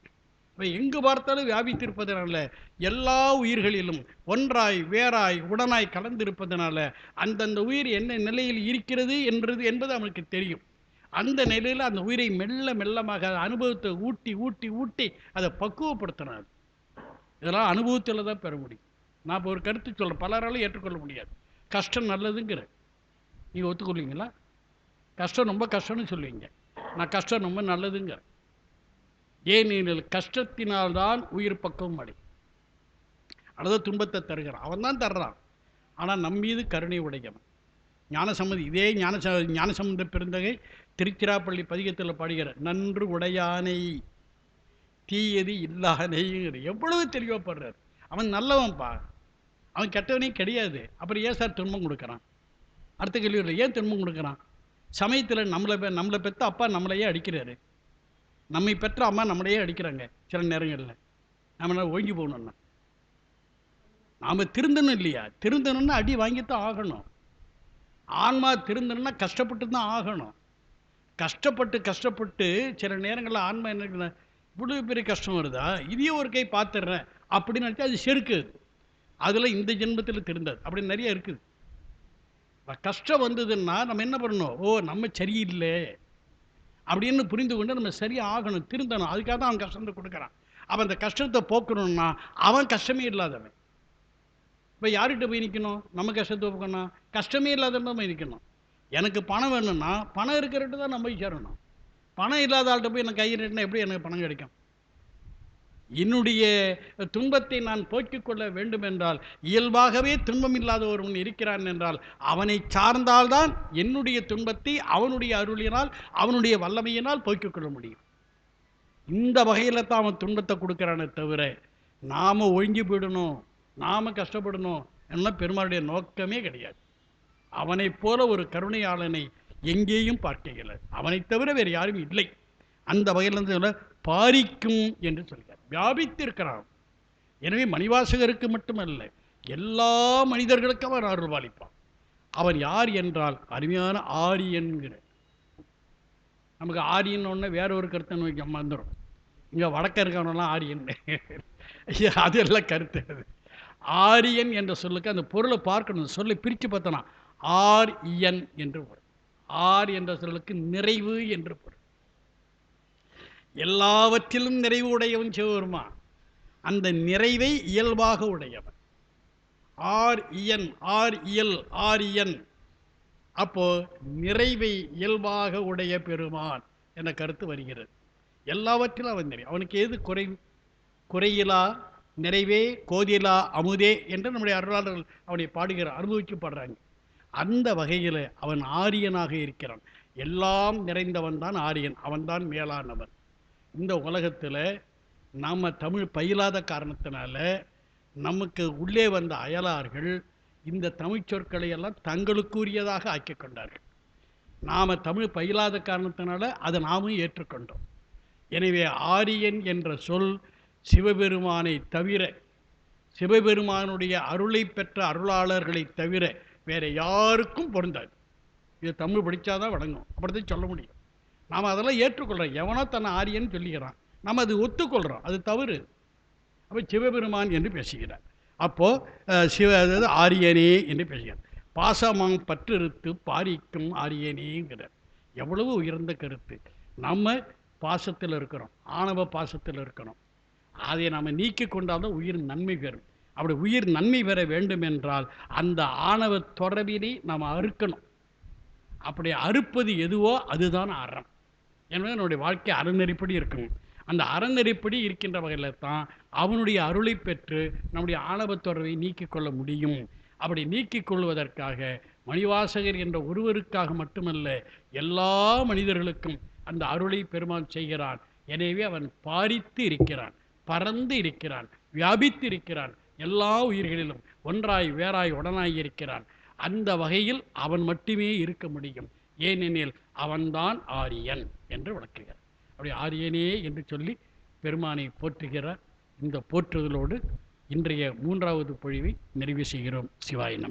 எங்கு பார்த்தாலும் வியாபித்திருப்பதனால எல்லா உயிர்களிலும் ஒன்றாய் வேறாய் உடனாய் கலந்திருப்பதனால அந்தந்த உயிர் என்ன நிலையில் இருக்கிறது என்பது அவனுக்கு தெரியும். அந்த நிலையில் அந்த உயிரை மெல்ல மெல்லமாக அனுபவத்தை ஊட்டி ஊட்டி ஊட்டி அதை பக்குவப்படுத்தினார். இதெல்லாம் அனுபவத்தில் தான் பெற முடியும். நான் இப்போ ஒரு கருத்து சொல்கிறேன், பலராலும் ஏற்றுக்கொள்ள முடியாது. கஷ்டம் நல்லதுங்கிற நீங்கள் ஒத்துக்கொள்வீங்களா? கஷ்டம் ரொம்ப கஷ்டம்னு சொல்லுவீங்க. நான் கஷ்டம் ரொம்ப நல்லதுங்கிற. ஏனெனில் கஷ்டத்தினால்தான் உயிர் பக்குவம் அடை. அல்லது துன்பத்தை தருகிறான், அவன் தான் தர்றான். ஆனால் நம் மீது கருணை உடையவன். ஞானசம்பந்த, இதே ஞானசம்பந்த பெருந்தகை திருச்சிராப்பள்ளி பதிகத்தில் பாடுகிறார். நன்று உடையானை தீயது இல்லானைங்கிற. எவ்வளவு தெளிவாப்படுறார். அவன் நல்லவன்ப்பா, அவன் கெட்டவனே கிடையாது. அப்புறம் ஏன் சார் துன்பம் கொடுக்குறான்? அடுத்த கேள்வி, ஏன் துன்பம் கொடுக்குறான்? சமயத்தில் நம்மளை பெற்ற அப்பா நம்மளையே அடிக்கிறாரு, நம்மை பெற்ற அம்மா நம்மளையே அடிக்கிறாங்க. சில நேரங்களில் நம்ம ஓங்கி போகணும்னா நாம் திருந்தணும் இல்லையா? திருந்தணும்னா அடி வாங்கித்தான் ஆகணும். ஆன்மா திருந்தணும்னா கஷ்டப்பட்டு தான் ஆகணும். கஷ்டப்பட்டு சில நேரங்களில் ஆன்மா என்ன, இவ்வளவு பெரிய கஷ்டம் வருதா, இதையும் ஒரு கை பார்த்துடுறேன் அப்படின்னு நினச்சா அது செருக்குது. அதில் இந்த ஜென்மத்தில் திருந்தாது. அப்படி நிறைய இருக்குது. கஷ்டம் வந்ததுன்னா நம்ம என்ன பண்ணணும்? ஓ, நம்ம சரியில்லை அப்படின்னு புரிந்து கொண்டு நம்ம சரியாக ஆகணும், திருந்தணும். அதுக்காக தான் அவன் கஷ்டத்தை கொடுக்குறான். அவன் அந்த கஷ்டத்தை போக்கணும்னா அவன் கஷ்டமே இல்லாதவன். இப்போ யார்கிட்ட போய் நிற்கணும்? நம்ம கஷ்டத்தை போக்கணும், கஷ்டமே இல்லாதவன் போய் நிற்கணும். எனக்கு பணம் வேணும்னா பணம் இருக்கிறட்டு தான் நம்ம போய் சேரணும். பணம் இல்லாத ஆள்கிட்ட போய் எனக்கு கையில் நீட்டினா எப்படி எனக்கு பணம் கிடைக்கும்? என்னுடைய துன்பத்தை நான் போக்கிக் கொள்ள வேண்டும் என்றால், இயல்பாகவே துன்பம் இல்லாத ஒருவன் இருக்கிறான் என்றால் அவனை சார்ந்தால்தான் என்னுடைய துன்பத்தை அவனுடைய அருளினால் அவனுடைய வல்லமையினால் போக்கிக் கொள்ள முடியும். இந்த வகையில் தான் அவன் துன்பத்தை கொடுக்குறானே தவிர நாம் ஒழுங்கி போயிடணும், நாம் கஷ்டப்படணும் என்ன பெருமாளுடைய நோக்கமே கிடையாது. அவனை போல ஒரு கருணையாளனை எங்கேயும் பார்க்கல. அவனை தவிர வேறு யாரும் இல்லை. அந்த வகையில் பாரிக்கும் என்று சொல்கிறார். வியாபித்திருக்கிறான். எனவே மணிவாசகருக்கு மட்டுமல்ல, எல்லா மனிதர்களுக்கும் அவன் அருள் பாலிப்பான். அவன் யார் என்றால் அருமையான ஆரியன்கிற. நமக்கு ஆரியன் ஒன்று வேற ஒரு கருத்தை நோக்கி வந்துடும். இங்கே வடக்க இருக்கவனெல்லாம் ஆரியன், அது எல்லாம் கருத்து. அது ஆரியன் என்ற சொல்லுக்கு அந்த பொருளை பார்க்கணும். சொல்லை பிரித்து பார்த்தனா ஆர் இயன் என்று வரும். ஆர் என்ற சொல்லுக்கு நிறைவு என்று பொருள். எல்லாவற்றிலும் நிறைவு உடையவன் சிவபெருமான். அந்த நிறைவை இயல்பாக உடையவன். ஆர் இயன், ஆர் இயல், ஆர் இயன். அப்போ நிறைவை இயல்பாக உடைய பெருமான் என்ற கருத்து வருகிறது. எல்லாவற்றிலும் அவன் நிறைவு. அவனுக்கு ஏது குறையிலா நிறைவே கோதிலா அமுதே என்று நம்முடைய அருளாளர்கள் அவனை பாடுகிறார், அனுபவிக்கப்படுறாங்க. அந்த வகையில் அவன் ஆரியனாக இருக்கிறான். எல்லாம் நிறைந்தவன் தான் ஆரியன். அவன்தான் மேலானவன். இந்த உலகத்தில் நாம் தமிழ் பயிலாத காரணத்தினால நமக்கு உள்ளே வந்த அயலார்கள் இந்த தமிழ் சொற்களை எல்லாம் தங்களுக்குரியதாக ஆக்கி கொண்டார்கள். நாம் தமிழ் பயிலாத காரணத்தினால அதை நாமும் ஏற்றுக்கொண்டோம். எனவே ஆரியன் என்ற சொல் சிவபெருமானை தவிர, சிவபெருமானுடைய அருளை பெற்ற அருளாளர்களை தவிர வேற யாருக்கும் பொருந்தாது. இது தமிழ் படித்தாதான் வழங்கும், அப்படித்தான் சொல்ல முடியும். நாம் அதெல்லாம் ஏற்றுக்கொள்கிறோம். எவனோ தன்னை ஆரியன் சொல்லிக்கிறான், நம்ம அது ஒத்துக்கொள்கிறோம், அது தவறு. அப்போ சிவபெருமான் என்று பேசுகிறார். அப்போது அதாவது ஆரியனே என்று பேசுகிறார். பாசமாம் பற்றிருத்து பாரிக்கும் ஆரியனேங்கிறார். எவ்வளவு உயர்ந்த கருத்து. நம்ம பாசத்தில் இருக்கிறோம், ஆணவ பாசத்தில் இருக்கிறோம். அதை நாம் நீக்கி கொண்டால்தான் உயிர் நன்மை பெறும். அப்படி உயிர் நன்மை பெற வேண்டும் என்றால் அந்த ஆணவ தொடர்பினை நாம் அறுக்கணும். அப்படி அறுப்பது எதுவோ அதுதான் அறம். எனவே நம்முடைய வாழ்க்கை அறநெறிப்படி இருக்கணும். அந்த அறநெறிப்படி இருக்கின்ற வகையில் தான் அவனுடைய அருளை பெற்று நம்முடைய ஆணவ தொடர்பை நீக்கிக் கொள்ள முடியும். அப்படி நீக்கிக் கொள்வதற்காக மணிவாசகர் என்ற ஒருவருக்காக மட்டுமல்ல, எல்லா மனிதர்களுக்கும் அந்த அருளை பெருமான் செய்கிறான். எனவே அவன் பாரித்து இருக்கிறான், பறந்து இருக்கிறான், வியாபித்து இருக்கிறான். எல்லா உயிர்களிலும் ஒன்றாய் வேறாய் உடனாய் இருக்கிறான். அந்த வகையில் அவன் மட்டுமே இருக்க முடியும். ஏனெனில் அவன்தான் ஆரியன் என்று விளக்குகிறார். அப்படி ஆரியனே என்று சொல்லி பெருமானை போற்றுகிறார். இந்த போற்றுதலோடு இன்றைய 3வது பொழிவை நிறைவு செய்கிறோம். சிவாய நமः.